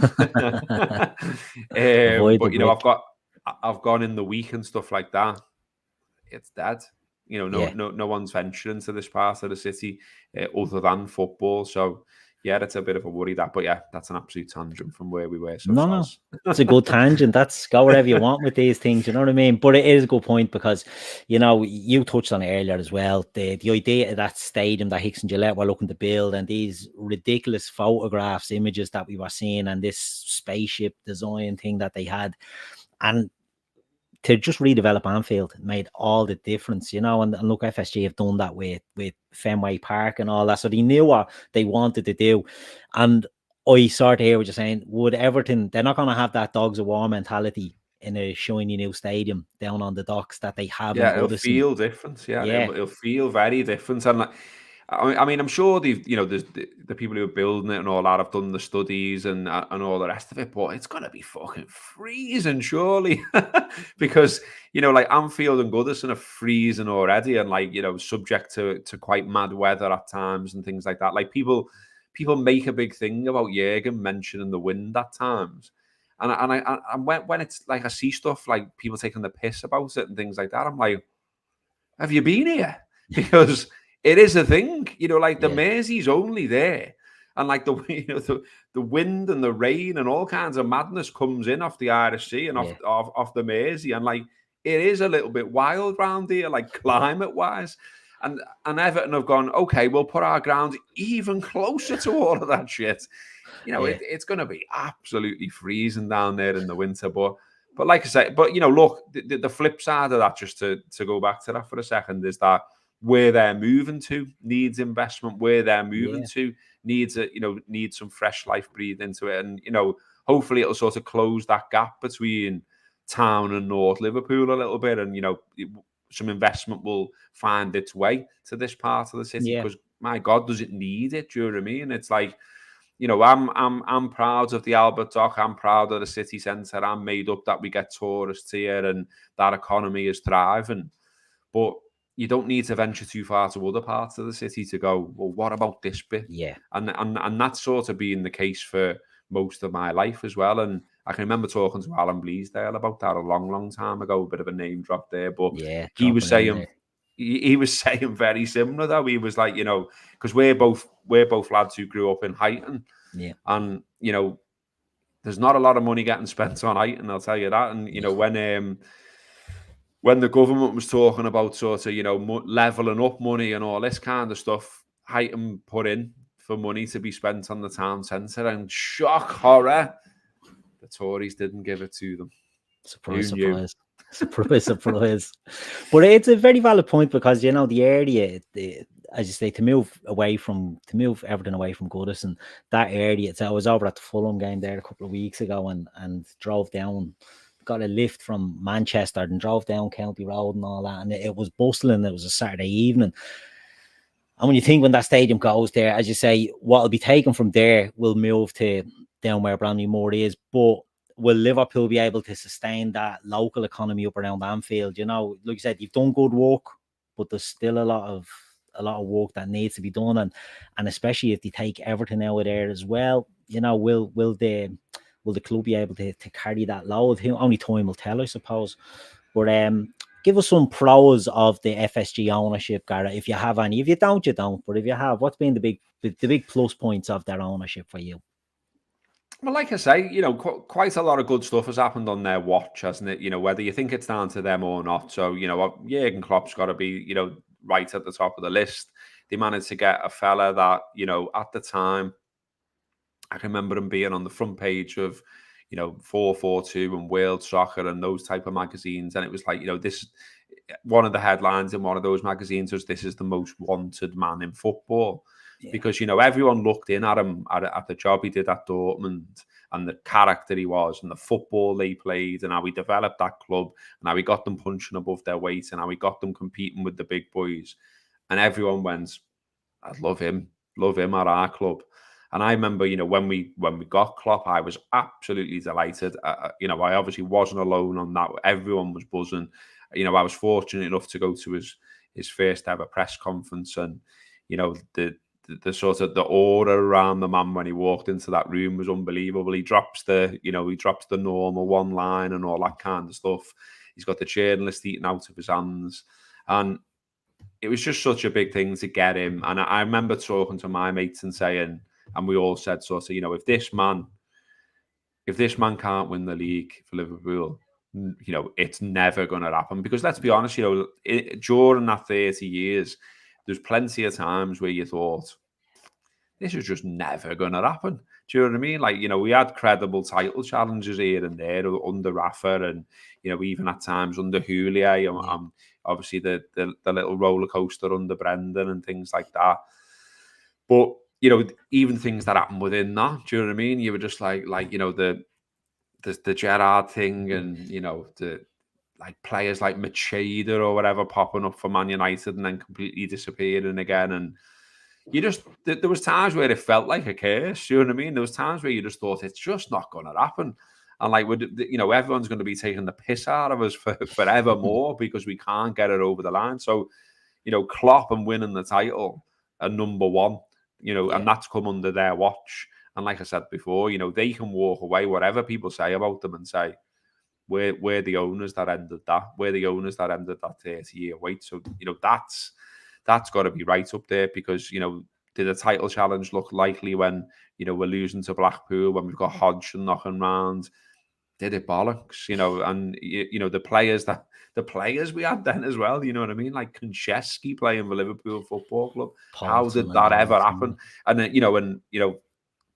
But, you know, I've gone in the week and stuff like that. It's dead. You know, no one's venturing to this part of the city other than football. So, yeah, that's a bit of a worry, that. But, yeah, that's an absolute tangent from where we were. So no. It's a good tangent. That's go wherever you want with these things. You know what I mean? But it is a good point because, you know, you touched on it earlier as well. The idea of that stadium that Hicks and Gillett were looking to build and these ridiculous photographs, images that we were seeing and this spaceship design thing that they had. And to just redevelop Anfield made all the difference, you know, and look, FSG have done that with Fenway Park and all that. So they knew what they wanted to do. And I sort of hear what you're saying. Would Everton, they're not going to have that dogs of war mentality in a shiny new stadium down on the docks that they have in Goodison. It'll feel different. Yeah. It'll feel very different. And like, I mean, I'm sure the people who are building it and all that have done the studies and all the rest of it, but it's gonna be fucking freezing, surely, because, you know, like Anfield and Goodison are freezing already, and, like, you know, subject to quite mad weather at times and things like that. Like people make a big thing about Jurgen mentioning the wind at times, and when it's like I see stuff like people taking the piss about it and things like that, I'm like, have you been here? Because it is a thing, you know, like the Mersey's only there. And like the wind and the rain and all kinds of madness comes in off the Irish Sea and off the Mersey. And like, it is a little bit wild round here, like climate wise. And Everton have gone, okay, we'll put our ground even closer to all of that shit. You know, it's going to be absolutely freezing down there in the winter. But like I say, but, you know, look, the flip side of that, just to go back to that for a second, is that where they're moving to needs investment. Where they're moving to needs some fresh life breathed into it, and, you know, hopefully it'll sort of close that gap between town and North Liverpool a little bit, and, you know, some investment will find its way to this part of the city, because my God, does it need it? Do you know what I mean? It's like, you know, I'm proud of the Albert Dock. I'm proud of the city centre. I'm made up that we get tourists here and that economy is thriving, but you don't need to venture too far to other parts of the city to go, well, what about this bit? Yeah. And that's sort of been the case for most of my life as well. And I can remember talking to Alan Bleasdale about that a long, long time ago, a bit of a name drop there. But he was saying very similar, though. He was like, you know, because we're both lads who grew up in Huyton. Yeah. And, you know, there's not a lot of money getting spent on Huyton, I'll tell you that. And, you know, when the government was talking about sort of, you know, levelling up money and all this kind of stuff, Huyton put in for money to be spent on the town centre, and shock horror, the Tories didn't give it to them. Surprise. But it's a very valid point, because, you know, the area, as you say, to move Everton away from Goodison, that area. I was over at the Fulham game there a couple of weeks ago and drove down. Got a lift from Manchester and drove down County Road and all that, and it was bustling. It was a Saturday evening, and when you think when that stadium goes there, as you say, what will be taken from there will move to down where Bramley Moor is. But will Liverpool be able to sustain that local economy up around Anfield? You know, like you said, you've done good work, but there's still a lot of work that needs to be done, and especially if they take Everton out of there as well, you know, will the club be able to carry that load? Only time will tell, I suppose. But give us some pros of the FSG ownership, Gareth, if you have any. If you don't, you don't. But if you have, what's been the big plus points of their ownership for you? Well, like I say, you know, quite a lot of good stuff has happened on their watch, hasn't it? You know, whether you think it's down to them or not. So, you know, Jurgen Klopp's got to be, you know, right at the top of the list. They managed to get a fella that, you know, at the time, I can remember him being on the front page of, you know, 442 and World Soccer and those type of magazines. And it was like, you know, this, one of the headlines in one of those magazines was, "This is the most wanted man in football." Yeah. Because, you know, everyone looked in at him, at the job he did at Dortmund, and the character he was, and the football they played, and how he developed that club, and how he got them punching above their weight, and how he got them competing with the big boys. And everyone went, "I'd love him at our club." And I remember, when we got Klopp, I was absolutely delighted. I obviously wasn't alone on that. Everyone was buzzing. I was fortunate enough to go to his first ever press conference, and the sort of the aura around the man when he walked into that room was unbelievable. He drops the normal one line and all that kind of stuff. He's got the journalist eating out of his hands, and it was just such a big thing to get him. And I remember talking to my mates and saying, and we all said sort of, if this man can't win the league for Liverpool, it's never going to happen. Because let's be honest, during that 30 years, there's plenty of times where you thought, this is just never going to happen. Do you know what I mean? Like, we had credible title challenges here and there under Rafa, and, even at times under Houllier, and obviously the little roller coaster under Brendan and things like that. But, even things that happened within that, do you know what I mean? You were just like the Gerrard thing, and, the like players like Machida or whatever popping up for Man United and then completely disappearing again. And there was times where it felt like a curse, you know what I mean? There was times where you just thought, it's just not going to happen. And like, everyone's going to be taking the piss out of us forevermore because we can't get it over the line. So, Klopp and winning the title are number one, and that's come under their watch. And like I said before, they can walk away, whatever people say about them, and say, we're the owners that ended that. We're the owners that ended that 30-year wait. So, that's got to be right up there, because, did a title challenge look likely when, we're losing to Blackpool, when we've got Hodgson knocking round? Did it bollocks, and, the players we had then as well, you know what I mean? Like Konchesky playing for Liverpool Football Club. How did that ever happen? And then,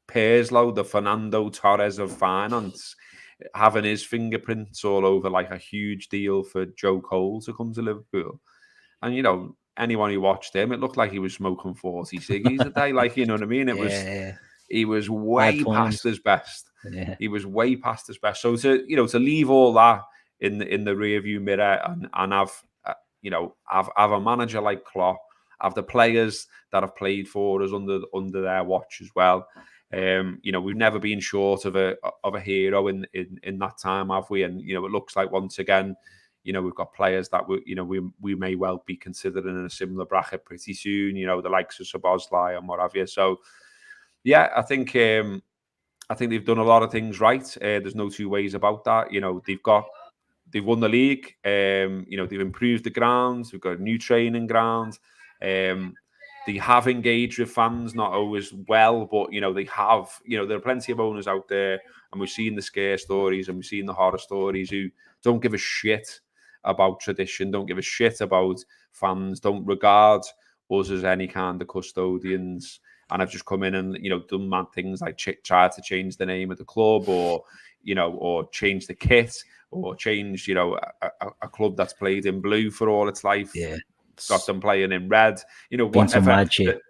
Perslow, the Fernando Torres of finance, having his fingerprints all over like a huge deal for Joe Cole to come to Liverpool. And, anyone who watched him, it looked like he was smoking 40 ciggies a day. Like, you know what I mean? He was way past his best. Yeah. He was way past his best. So to leave all that in the rearview mirror and have a manager like Klopp, have the players that have played for us under their watch as well. We've never been short of a hero in that time, have we? And it looks like once again, we've got players that we may well be considering in a similar bracket pretty soon. The likes of Szoboszlai and what have you. So yeah, I think they've done a lot of things right. There's no two ways about that. They've won the league. They've improved the grounds. We've got a new training ground. They have engaged with fans, not always well, but they have. There are plenty of owners out there, and we've seen the scare stories and we've seen the horror stories who don't give a shit about tradition, don't give a shit about fans, don't regard us as any kind of custodians, and have just come in and done mad things like try to change the name of the club, or change the kit, or change a club that's played in blue for all its life. Yeah. Got them playing in red, whatever. Mad shit.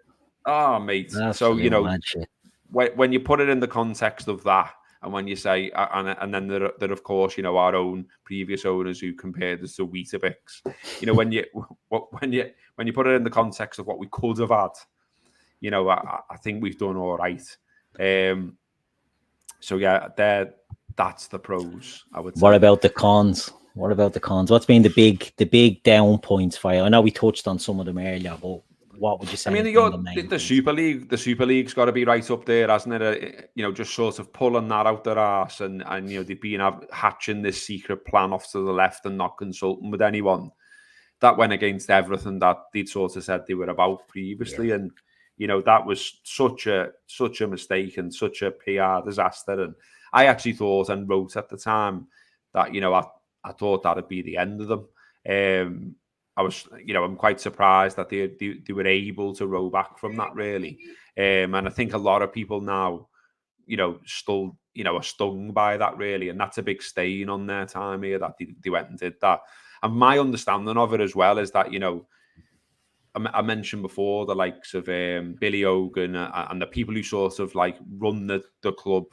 Oh, mate. Absolute so, mad shit. When you put it in the context of that, and when you say, and then there of course, our own previous owners who compared us to Weetabix, when you put it in the context of what we could have had, I think we've done all right. So yeah, that's the pros, I would say. What about the cons? What's been the big down points for you? I know we touched on some of them earlier, but what would you say? I mean, the Super League. The Super League's got to be right up there, hasn't it? Just sort of pulling that out their arse, and they've been hatching this secret plan off to the left and not consulting with anyone. That went against everything that they'd sort of said they were about previously, and that was such a mistake and such a PR disaster. And I actually thought and wrote at the time that I thought that'd be the end of them. I'm quite surprised that they were able to row back from that, really. And I think a lot of people now, still, are stung by that, really. And that's a big stain on their time here, that they went and did that. And my understanding of it as well is that, I mentioned before the likes of Billy Hogan and the people who sort of like run the club,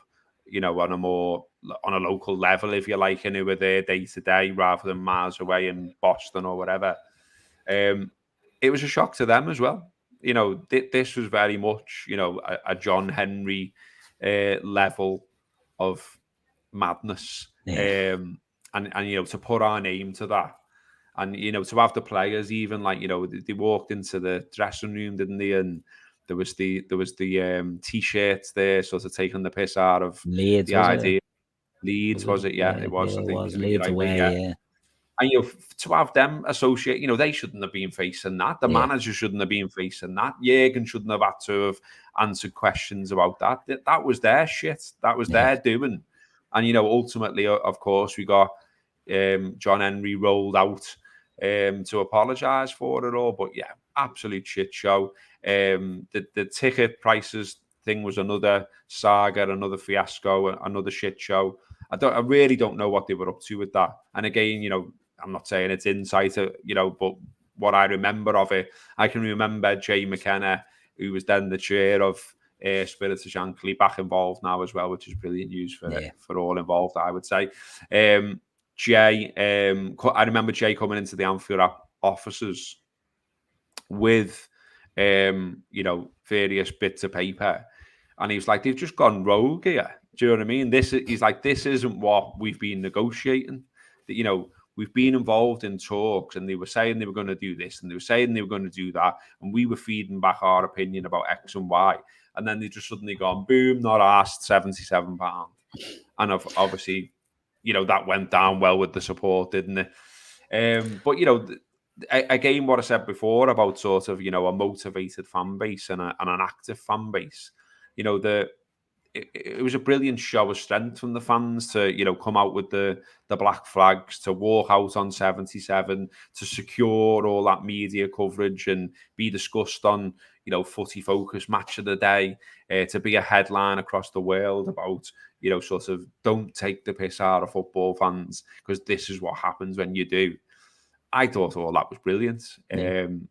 on a local level, if you like, and who were there day to day rather than miles away in Boston or whatever. It was a shock to them as well. you know, this was very much, you know, a John Henry level of madness. And you know, to put our name to that, and you know, to have the players even like, you know, they walked into the dressing room, didn't they? And there was the t-shirts there, sort of taking the piss out of Leeds, the was idea. it? Leeds, was it? Yeah, it was. Yeah, I it think was you're Leeds right, mate. away. Yeah. Yeah, And you know, to have them associate, you know, they shouldn't have been facing that. The manager shouldn't have been facing that. Jurgen shouldn't have had to have answered questions about that. That was their shit. That was their doing. And you know, ultimately, of course, we got John Henry rolled out to apologise for it all. But yeah, absolute shit show. The ticket prices thing was another saga, another fiasco, another shit show. I really don't know what they were up to with that. And again, you know, I'm not saying it's insight, you know, but what I remember of it, I can remember Jay McKenna, who was then the chair of Spirit of Shankly, back involved now as well, which is brilliant news for all involved, I would say. Jay, I remember Jay coming into the Anfield offices with, you know, various bits of paper. And he was like, they've just gone rogue here. Do you know what I mean? He's like, this isn't what we've been negotiating. You know, we've been involved in talks and they were saying they were going to do this and they were saying they were going to do that. And we were feeding back our opinion about X and Y. And then they just suddenly gone, boom, not asked, £77. And obviously, you know, that went down well with the support, didn't it? But, you know, again, what I said before about sort of, you know, a motivated fan base and an active fan base, you know, it was a brilliant show of strength from the fans to, you know, come out with the black flags, to walk out on 77, to secure all that media coverage and be discussed on, you know, Footy Focus Match of the Day, to be a headline across the world about, you know, sort of don't take the piss out of football fans because this is what happens when you do. I thought all that was brilliant. And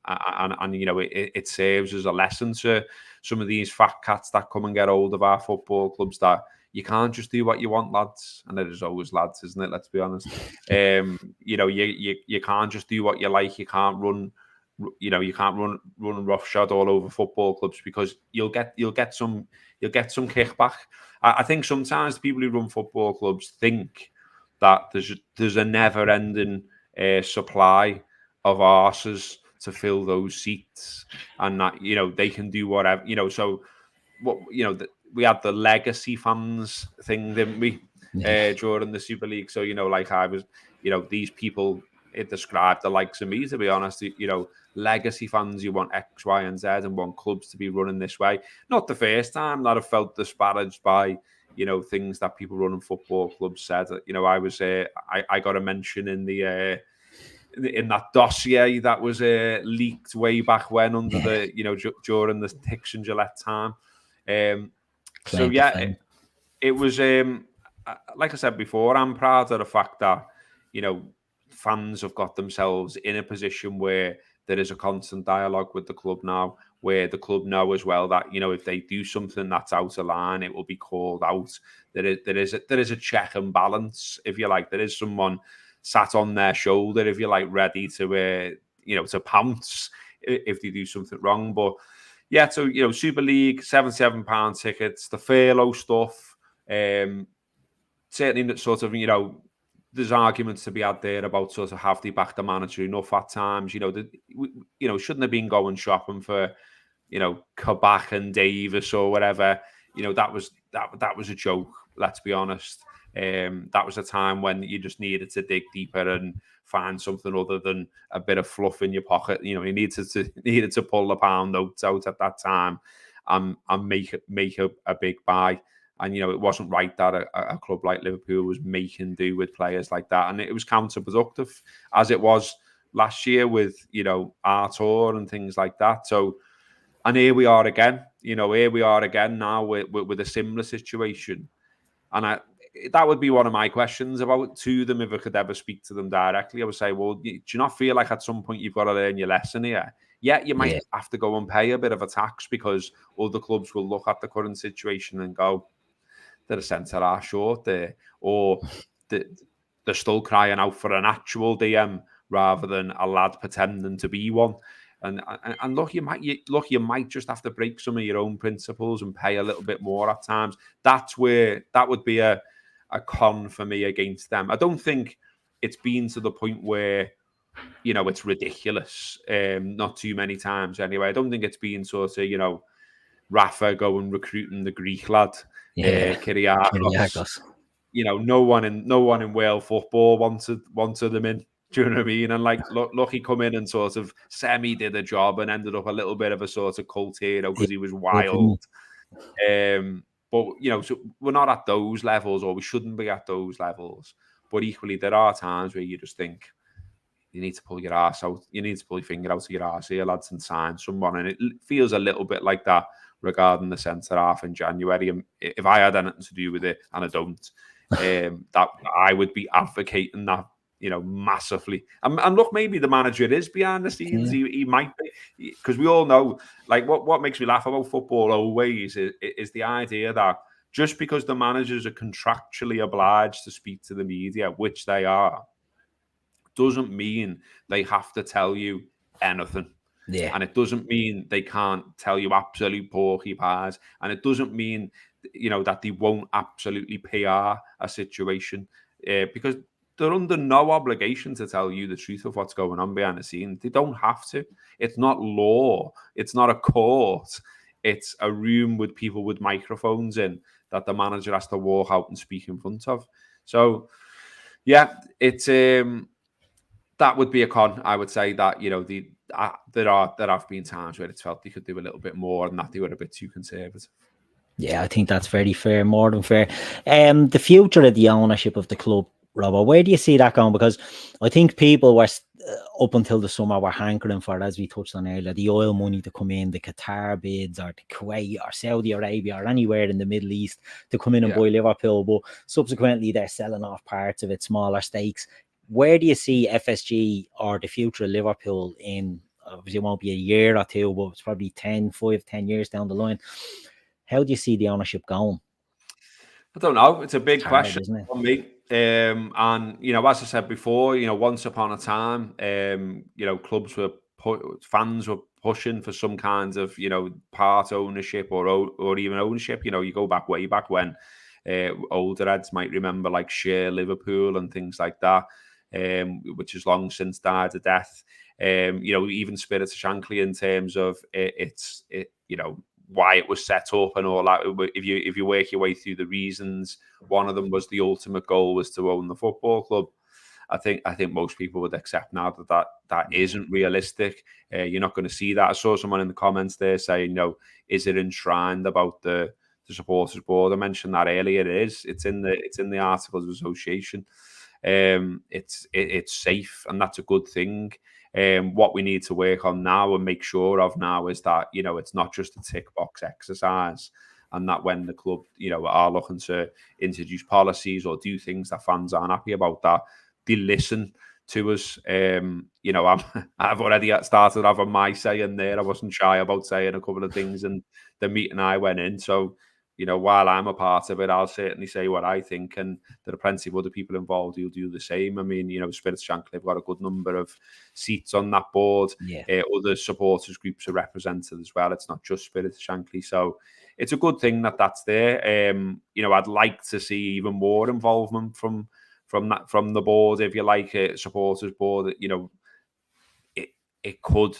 you know, it serves as a lesson to some of these fat cats that come and get hold of our football clubs that you can't just do what you want, lads. And it is always lads, isn't it? Let's be honest. You know, you can't just do what you like. You can't run, you know, you can't run roughshod all over football clubs because you'll get some kickback. I think sometimes the people who run football clubs think that there's a never ending supply of arses to fill those seats, and that, you know, they can do whatever, you know. So what, you know, we had the legacy fans thing, didn't we, during the Super League? So, you know, like I was, you know, these people, it described the likes of me, to be honest. You know, legacy fans, you want X, Y, and Z and want clubs to be running this way. Not the first time that I've felt disparaged by, you know, things that people running football clubs said. You know, I got a mention in in that dossier that was leaked way back when under the, you know, during the Hicks and Gillett time. So yeah, it was like I said before, I'm proud of the fact that, you know, fans have got themselves in a position where there is a constant dialogue with the club now, where the club know as well that, you know, if they do something that's out of line, it will be called out. There is a check and balance, if you like. There is someone sat on their shoulder, if you like, ready to you know, to pounce if they do something wrong. But yeah, so, you know, Super League, £77 tickets, the furlough stuff, certainly sort of, you know, there's arguments to be had there about sort of have they backed the manager enough at times. You know, shouldn't have been going shopping for, you know, Kabak and Davis or whatever. You know, that was a joke. Let's be honest. That was a time when you just needed to dig deeper and find something other than a bit of fluff in your pocket. You know, you needed to pull the pound notes out at that time and make a big buy. And, you know, it wasn't right that a club like Liverpool was making do with players like that. And it was counterproductive, as it was last year with, you know, Artur and things like that. So, and here we are again. You know, here we are again now with a similar situation. And that would be one of my questions to them if I could ever speak to them directly. I would say, well, do you not feel like at some point you've got to learn your lesson here? Yeah, you might have to go and pay a bit of a tax because other clubs will look at the current situation and go, they're a centre-half short there, or they're still crying out for an actual DM rather than a lad pretending to be one. And look, you might just have to break some of your own principles and pay a little bit more at times. That would be a con for me against them. I don't think it's been to the point where, you know, it's ridiculous. Not too many times anyway. I don't think it's been sort of, you know, Rafa going recruiting the Greek lad, Kyriakos. You know, no one in Wales football wanted them in. Do you know what I mean? And like, look, he come in and sort of did a job and ended up a little bit of a sort of cult hero because he was wild. But you know, so we're not at those levels, or we shouldn't be at those levels. But equally, there are times where you just think you need to pull your ass out. You need to pull your finger out of your ass here, lads, and sign someone. And it feels a little bit like that regarding the centre half in January. And if I had anything to do with it, and I don't, that I would be advocating that, you know, massively. And look, maybe the manager is behind the scenes. Yeah. He might be, because we all know, like, what makes me laugh about football always is the idea that just because the managers are contractually obliged to speak to the media, which they are, doesn't mean they have to tell you anything. Yeah. And it doesn't mean they can't tell you absolute porcupines. And it doesn't mean, you know, that they won't absolutely PR a situation, because they're under no obligation to tell you the truth of what's going on behind the scenes. They don't have to. It's not law. It's not a court. It's a room with people with microphones in that the manager has to walk out and speak in front of. So, yeah, it's that would be a con. I would say that, you know, there have been times where it's felt they could do a little bit more and that they were a bit too conservative. Yeah, I think that's very fair, more than fair. The future of the ownership of the club, Robert, where do you see that going? Because I think people were up until the summer were hankering for, as we touched on earlier, the oil money to come in, the Qatar bids, or the Kuwait or Saudi Arabia or anywhere in the Middle East to come in and buy Liverpool. But subsequently, they're selling off parts of it, smaller stakes. Where do you see FSG or the future of Liverpool in? Obviously, it won't be a year or two, but it's probably 10 years down the line. How do you see the ownership going? I don't know. It's a big question for me. And, you know, as I said before, you know, once upon a time, you know, fans were pushing for some kind of, you know, part ownership or even ownership. You know, you go way back when older heads might remember like Share Liverpool and things like that, which has long since died a death. You know, even Spirit of Shankly in terms of you know, why it was set up and all that. If you work your way through the reasons, one of them was the ultimate goal was to own the football club. I think most people would accept now that isn't realistic. You're not going to see that. I saw someone in the comments there saying, you know, is it enshrined about the supporters board? I mentioned that earlier. It is. It's in the Articles of Association. It's safe, and that's a good thing. What we need to work on now and make sure of now is that, you know, it's not just a tick box exercise, and that when the club, you know, are looking to introduce policies or do things that fans aren't happy about, that they listen to us. You know, I've already started having my say in there. I wasn't shy about saying a couple of things in the meeting I went in. So, you know, while I'm a part of it, I'll certainly say what I think, and there are plenty of other people involved who'll do the same. I mean, you know, Spirit Shankly have got a good number of seats on that board. Yeah. Other supporters groups are represented as well. It's not just Spirit Shankly. So it's a good thing that that's there. You know, I'd like to see even more involvement from the board, if you like, a supporters board. You know, it could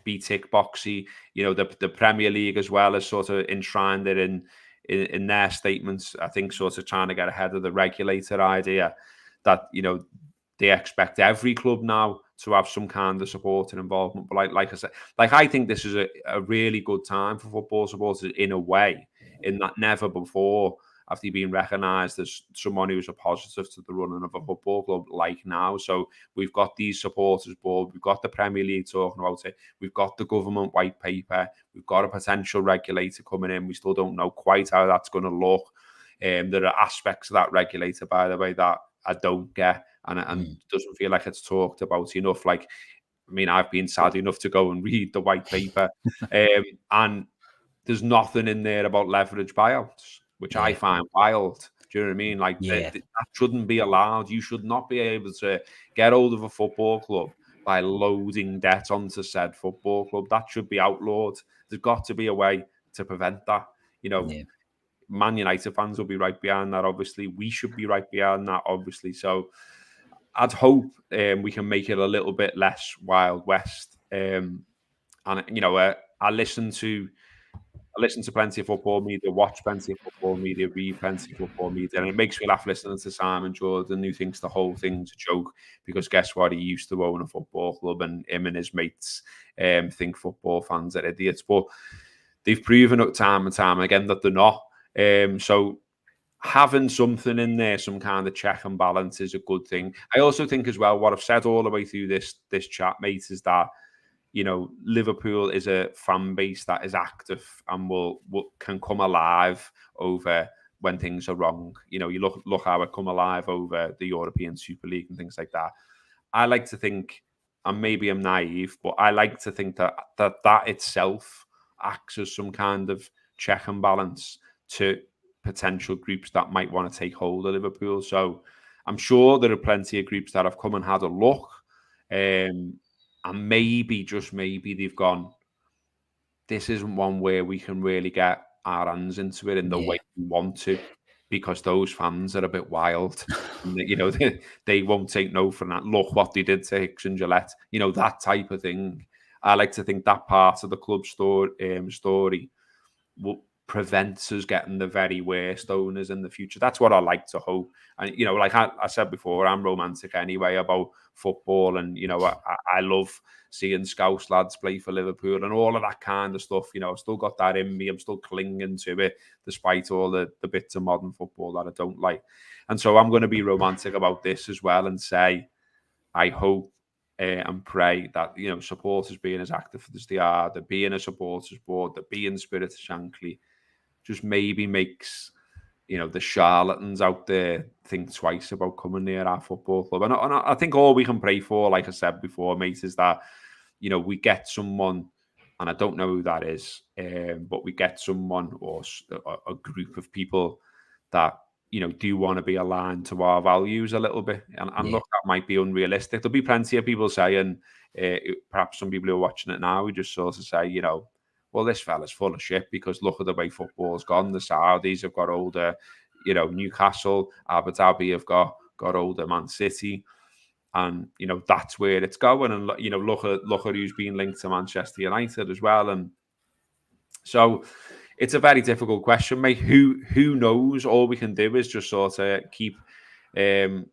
be tick boxy. You know, the Premier League as well has sort of enshrined it in their statements, I think, sort of trying to get ahead of the regulator idea that, you know, they expect every club now to have some kind of supporter involvement. But like I said, like, I think this is a really good time for football supporters in a way, in that never before have they been recognised as someone who's a positive to the running of a football club like now. So we've got these supporters board, we've got the Premier League talking about it, we've got the government white paper, we've got a potential regulator coming in. We still don't know quite how that's going to look. There are aspects of that regulator, by the way, that I don't get, and it doesn't feel like it's talked about enough. Like, I mean, I've been sad enough to go and read the white paper, and there's nothing in there about leverage buyouts, which I find wild. Do you know what I mean? Like, that shouldn't be allowed. You should not be able to get hold of a football club, by loading debt onto said football club. That should be outlawed. There's got to be a way to prevent that. Man United fans will be right behind that, obviously. We should be right behind that, obviously. So I'd hope we can make it a little bit less Wild West. And, I listen to plenty of football media, watch plenty of football media, read plenty of football media, and it makes me laugh listening to Simon Jordan, who thinks the whole thing's a joke because guess what? He used to own a football club, and him and his mates think football fans are idiots. But they've proven time and time again that they're not. So having something in there, some kind of check and balance, is a good thing. I also think as well, what I've said all the way through this chat, mate, is that Liverpool is a fan base that is active and can come alive over when things are wrong. You look how it come alive over the European Super League and things like that. I like to think, and maybe I'm naive, but I like to think that itself acts as some kind of check and balance to potential groups that might want to take hold of Liverpool. So I'm sure there are plenty of groups that have come and had a look. And maybe, just maybe, they've gone, this isn't one where we can really get our hands into it in the way we want to, because those fans are a bit wild. They won't take no from that. Look what they did to Hicks and Gillett. That type of thing. I like to think that part of the club story will prevent us getting the very worst owners in the future. That's what I like to hope. And, like I said before, I'm romantic anyway about football. And, I love seeing Scouse lads play for Liverpool and all of that kind of stuff. I've still got that in me. I'm still clinging to it, despite all the bits of modern football that I don't like. And so I'm going to be romantic about this as well and say, I hope and pray that, supporters being as active as they are, there being a supporters board, there being Spirit of Shankly, just maybe makes, the charlatans out there think twice about coming near our football club. And I think all we can pray for, like I said before, mate, is that, we get someone, and I don't know who that is, but we get someone or a group of people that, do want to be aligned to our values a little bit. And look, that might be unrealistic. There'll be plenty of people saying, perhaps some people who are watching it now, who just sort of say, well, this fella's full of shit because look at the way football's gone. The Saudis have got older, Newcastle, Abu Dhabi have got older, Man City. And, that's where it's going. And, look at who's been linked to Manchester United as well. And so it's a very difficult question, mate. Who knows? All we can do is just sort of keep on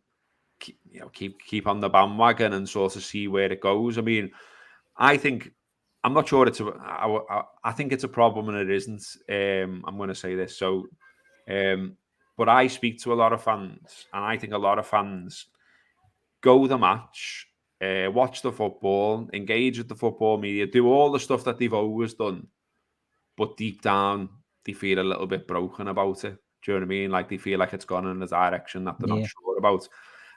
the bandwagon and sort of see where it goes. I mean, I'm not sure I think it's a problem and it isn't. I'm going to say this. So, but I speak to a lot of fans, and I think a lot of fans go the match, watch the football, engage with the football media, do all the stuff that they've always done. But deep down, they feel a little bit broken about it. Do you know what I mean? Like they feel like it's gone in a direction that they're not sure about.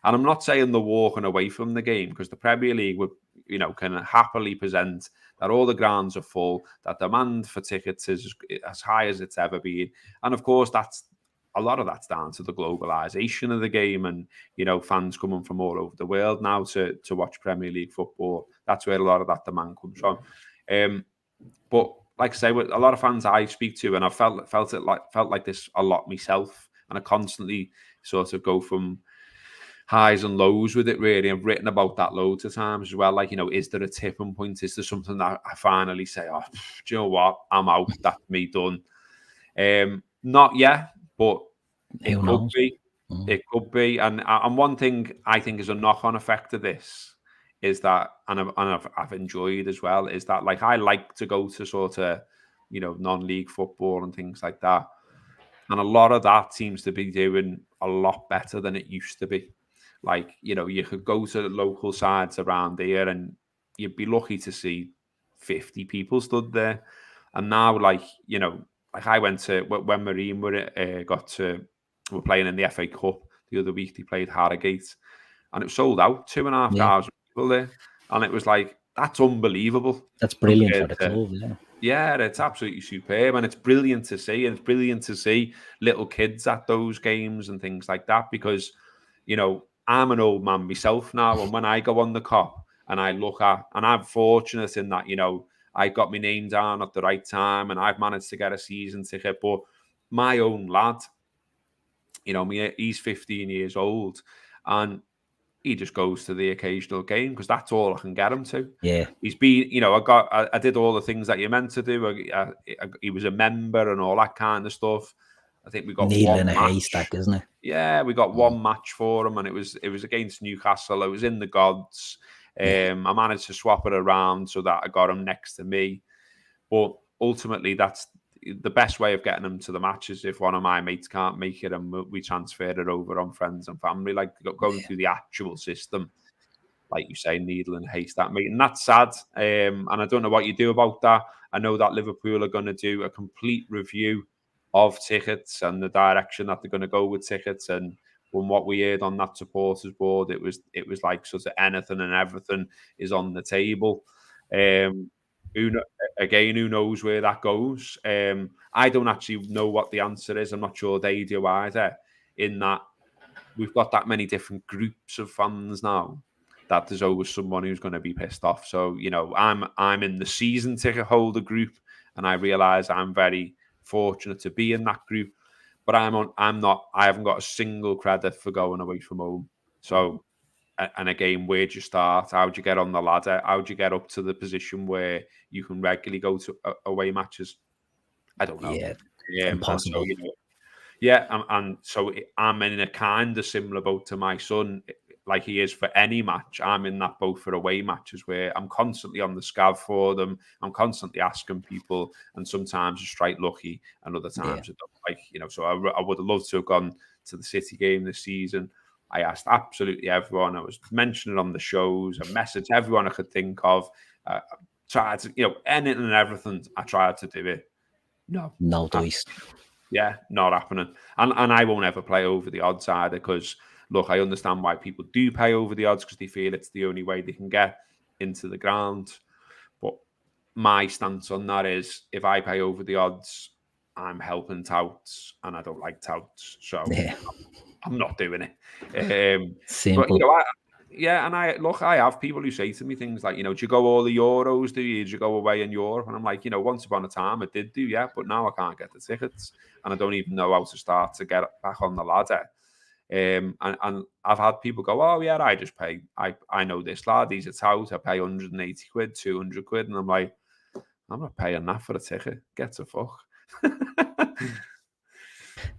And I'm not saying they're walking away from the game, because the Premier League would, can happily present that all the grounds are full, that demand for tickets is as high as it's ever been. And of course, a lot of that's down to the globalization of the game and, fans coming from all over the world now to watch Premier League football. That's where a lot of that demand comes from. But like I say, with a lot of fans I speak to, and I felt like this a lot myself, and I constantly sort of go from highs and lows with it, really. I've written about that loads of times as well. Like, is there a tipping point? Is there something that I finally say, oh, do you know what? I'm out. That's me done. Not yet, but it could be. It could be. And one thing I think is a knock-on effect of this is that, and I've enjoyed as well, is that, like, I like to go to sort of, non-league football and things like that. And a lot of that seems to be doing a lot better than it used to be. Like, you could go to the local sides around here and you'd be lucky to see 50 people stood there. And now, like I went to, when Marine were playing in the FA Cup the other week, they played Harrogate, and it sold out, 2,500 people there. And it was like, that's unbelievable. That's brilliant for the club, yeah. Yeah, it's absolutely superb, and it's brilliant to see. And it's brilliant to see little kids at those games and things like that, because, I'm an old man myself now, and when I go on the Kop, and I look at, and I'm fortunate in that, you know, I got my name down at the right time and I've managed to get a season ticket. But my own lad, you know, he's 15 years old and he just goes to the occasional game because that's all I can get him to. Yeah. He's been, you know, I did all the things that you're meant to do. He was a member and all that kind of stuff. I think we got Needle one in a match. haystack, isn't it? Yeah, we got one match for him, and it was against Newcastle. It was in the gods. I managed to swap it around so that I got him next to me. But ultimately, that's the best way of getting him to the matches. If one of my mates can't make it, and we transfer it over on friends and family, like going through the actual system, like you say, needle in a haystack, mate. And that's sad. And I don't know what you do about that. I know that Liverpool are going to do a complete review of tickets and the direction that they're going to go with tickets. And from what we heard on that supporters board, it was like sort of anything and everything is on the table. Who knows where that goes? I don't actually know what the answer is. I'm not sure they do either. In that we've got that many different groups of fans now that there's always someone who's going to be pissed off. So, you know, I'm in the season ticket holder group, and I realise I'm very fortunate to be in that group. But I haven't got a single credit for going away from home. So, and again, where'd you start? How'd you get on the ladder? How'd you get up to the position where you can regularly go to away matches? I don't know. Yeah, And impossible. so, you know, yeah, and so I'm in a kind of similar boat to my son, like he is for any match. I'm in that boat for away matches where I'm constantly on the scav for them. I'm constantly asking people, and sometimes I strike lucky, and other times I don't. Like, you know, so I would have loved to have gone to the City game this season. I asked absolutely everyone. I was mentioning on the shows. I messaged everyone I could think of. Tried to, you know, anything and everything. I tried to do it. No dice. Yeah, not happening. And I won't ever play over the odds either because, look, I understand why people do pay over the odds because they feel it's the only way they can get into the ground. But my stance on that is if I pay over the odds, I'm helping touts, and I don't like touts. So I'm not doing it. Simple. But, you know, I have people who say to me things like, you know, do you go all the Euros, do you? Do you go away in Europe? And I'm like, you know, once upon a time I did do, yeah, but now I can't get the tickets and I don't even know how to start to get back on the ladder. And I've had people go, oh yeah, I just pay. I know this lad, he's a tout, I pay 180 quid, 200 quid. And I'm like, I'm not paying that for a ticket. Get the fuck.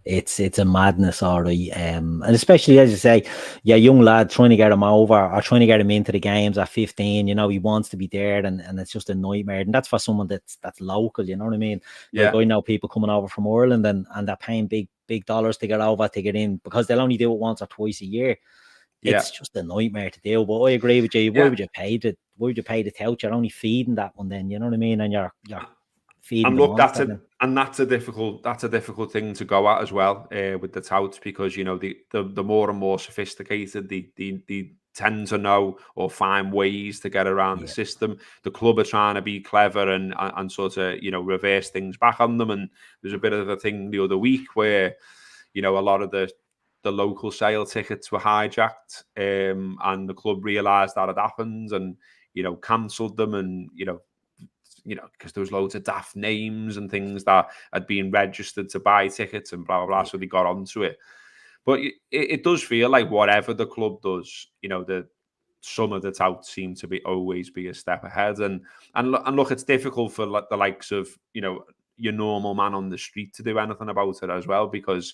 It's a madness, all right. And especially, as you say, young lad trying to get him over or trying to get him into the games at 15, you know, he wants to be there and it's just a nightmare. And that's for someone that's local, you know what I mean? Yeah. Like I know people coming over from Ireland and they're paying big dollars to get over, to get in, because they'll only do it once or twice a year. It's just a nightmare to deal. But I agree with you. Why would you pay the tout? You're only feeding that one then, you know what I mean? And you're feeding. And look, that's a difficult thing to go at as well with the touts, because you know the more and more sophisticated they tend to know or find ways to get around the system. The club are trying to be clever and sort of, you know, reverse things back on them. And there's a bit of a thing the other week where, you know, a lot of the local sale tickets were hijacked, and the club realised that had happened and, you know, cancelled them, and you know, because there was loads of daft names and things that had been registered to buy tickets and blah, blah, blah. So they got onto it. But it does feel like whatever the club does, you know, some of the touts seem to always be a step ahead. And look, it's difficult for the likes of, you know, your normal man on the street to do anything about it as well, because,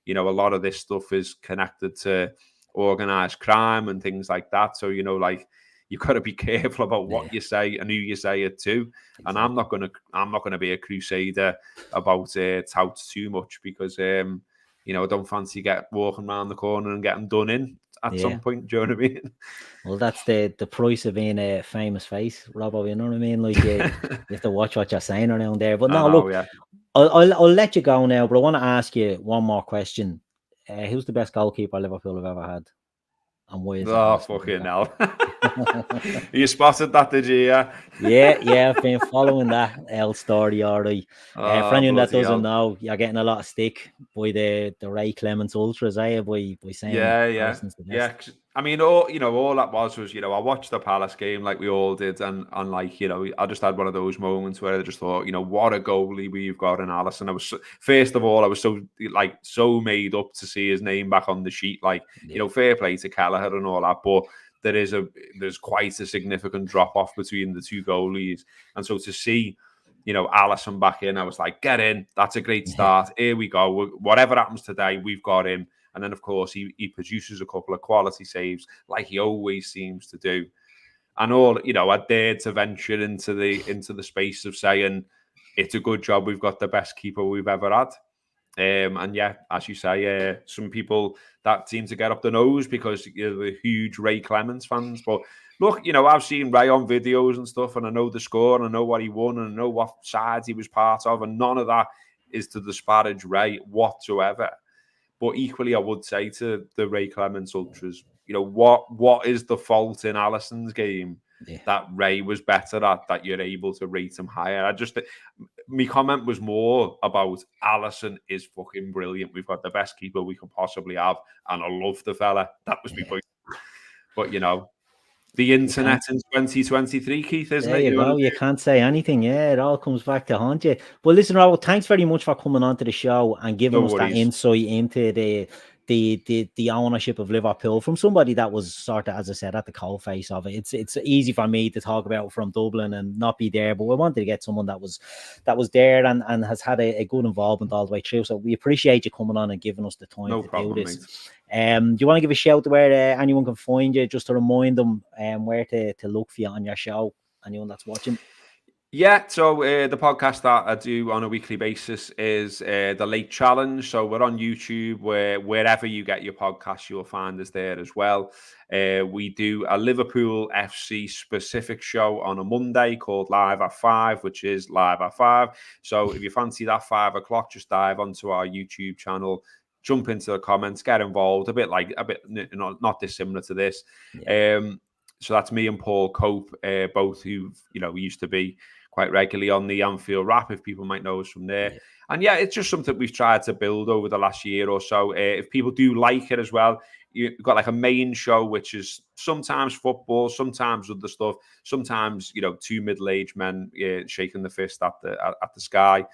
you know, a lot of this stuff is connected to organised crime and things like that. So, you know, like, you've got to be careful about what you say and who you say it to. Exactly. And I'm not gonna be a crusader about touts too much, because you know, I don't fancy walking around the corner and getting done in at some point. Do you know what I mean? Well, that's the price of being a famous face, Robbo. You know what I mean? Like you have to watch what you're saying around there. But no, look, I'll let you go now. But I want to ask you one more question. Who's the best goalkeeper Liverpool have ever had? And why is fucking hell. You spotted that, did you? Yeah. Yeah, I've been following that L story, all right. For anyone that doesn't know, you're getting a lot of stick by the Ray Clements ultras, by saying Alisson's the best. I mean, all that was I watched the Palace game like we all did, and like I just had one of those moments where I just thought, what a goalie we've got in Alisson. First of all, I was so made up to see his name back on the sheet, fair play to Kelleher and all that, but there's quite a significant drop off between the two goalies, and so to see Alisson back in, I was like, get in, that's a great start. Here we go. Whatever happens today, we've got him. And then, of course, he produces a couple of quality saves like he always seems to do. And I dared to venture into the space of saying it's a good job we've got the best keeper we've ever had. And yeah, as you say, some people that seem to get up the nose because they're huge Ray Clements fans. But look, I've seen Ray on videos and stuff, and I know the score, and I know what he won, and I know what sides he was part of, and none of that is to disparage Ray whatsoever. But equally, I would say to the Ray Clements ultras, what is the fault in Alisson's game that Ray was better at, that you're able to rate him higher? My comment was more about Alisson is fucking brilliant. We've got the best keeper we could possibly have, and I love the fella. That was my point. But the internet in 2023, Keith, isn't it? There you go. You can't say anything. Yeah, it all comes back to haunt you. Well, listen, Robert, thanks very much for coming on to the show and giving us that insight into the ownership of Liverpool from somebody that was sort of, as I said, at the coalface of it. It's easy for me to talk about from Dublin and not be there, but we wanted to get someone that was there and has had a good involvement all the way through. So we appreciate you coming on and giving us the time to do this. Do you want to give a shout to where anyone can find you, just to remind them where to look for you on your show, anyone that's watching? Yeah, so the podcast that I do on a weekly basis is The Late Challenge. So we're on YouTube, wherever you get your podcasts, you'll find us there as well. We do a Liverpool FC specific show on a Monday called Live at 5, which is Live at 5. So if you fancy that 5 o'clock, just dive onto our YouTube channel, jump into the comments, get involved, a bit not dissimilar to this. Yeah. So that's me and Paul Cope, both who used to be quite regularly on the Anfield Wrap, if people might know us from there. Yeah. And yeah, it's just something we've tried to build over the last year or so. If people do like it as well, you've got like a main show, which is sometimes football, sometimes other stuff, sometimes, two middle-aged men shaking the fist at the sky.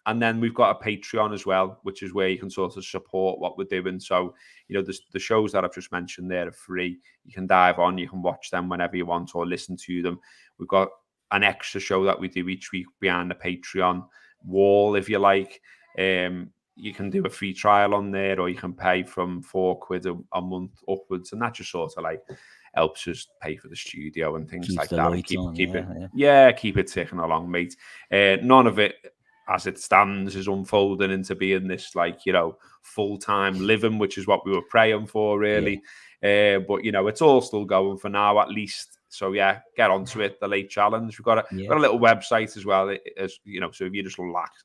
And then we've got a Patreon as well, which is where you can sort of support what we're doing. So, the shows that I've just mentioned there are free. You can dive on, you can watch them whenever you want or listen to them. We've got an extra show that we do each week behind the Patreon wall, if you like. You can do a free trial on there, or you can pay from £4 a month upwards, and that just sort of like helps us pay for the studio and things like that. Keep it ticking along, mate. None of it, as it stands, is unfolding into being this full-time living, which is what we were praying for, really. Yeah. But it's all still going for now, at least. So yeah, get onto it. The Late Challenge. We've got a little website as well. So if you just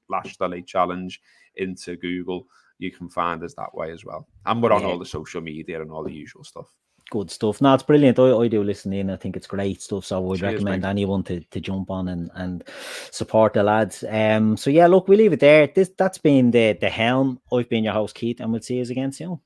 lash The Late Challenge into Google, you can find us that way as well. And we're on all the social media and all the usual stuff. Good stuff. No, it's brilliant. I do listen in. I think it's great stuff. So I would recommend anyone to jump on and support the lads. So yeah, look, we'll leave it there. That's been the Helm. I've been your host, Keith, and we'll see you again soon.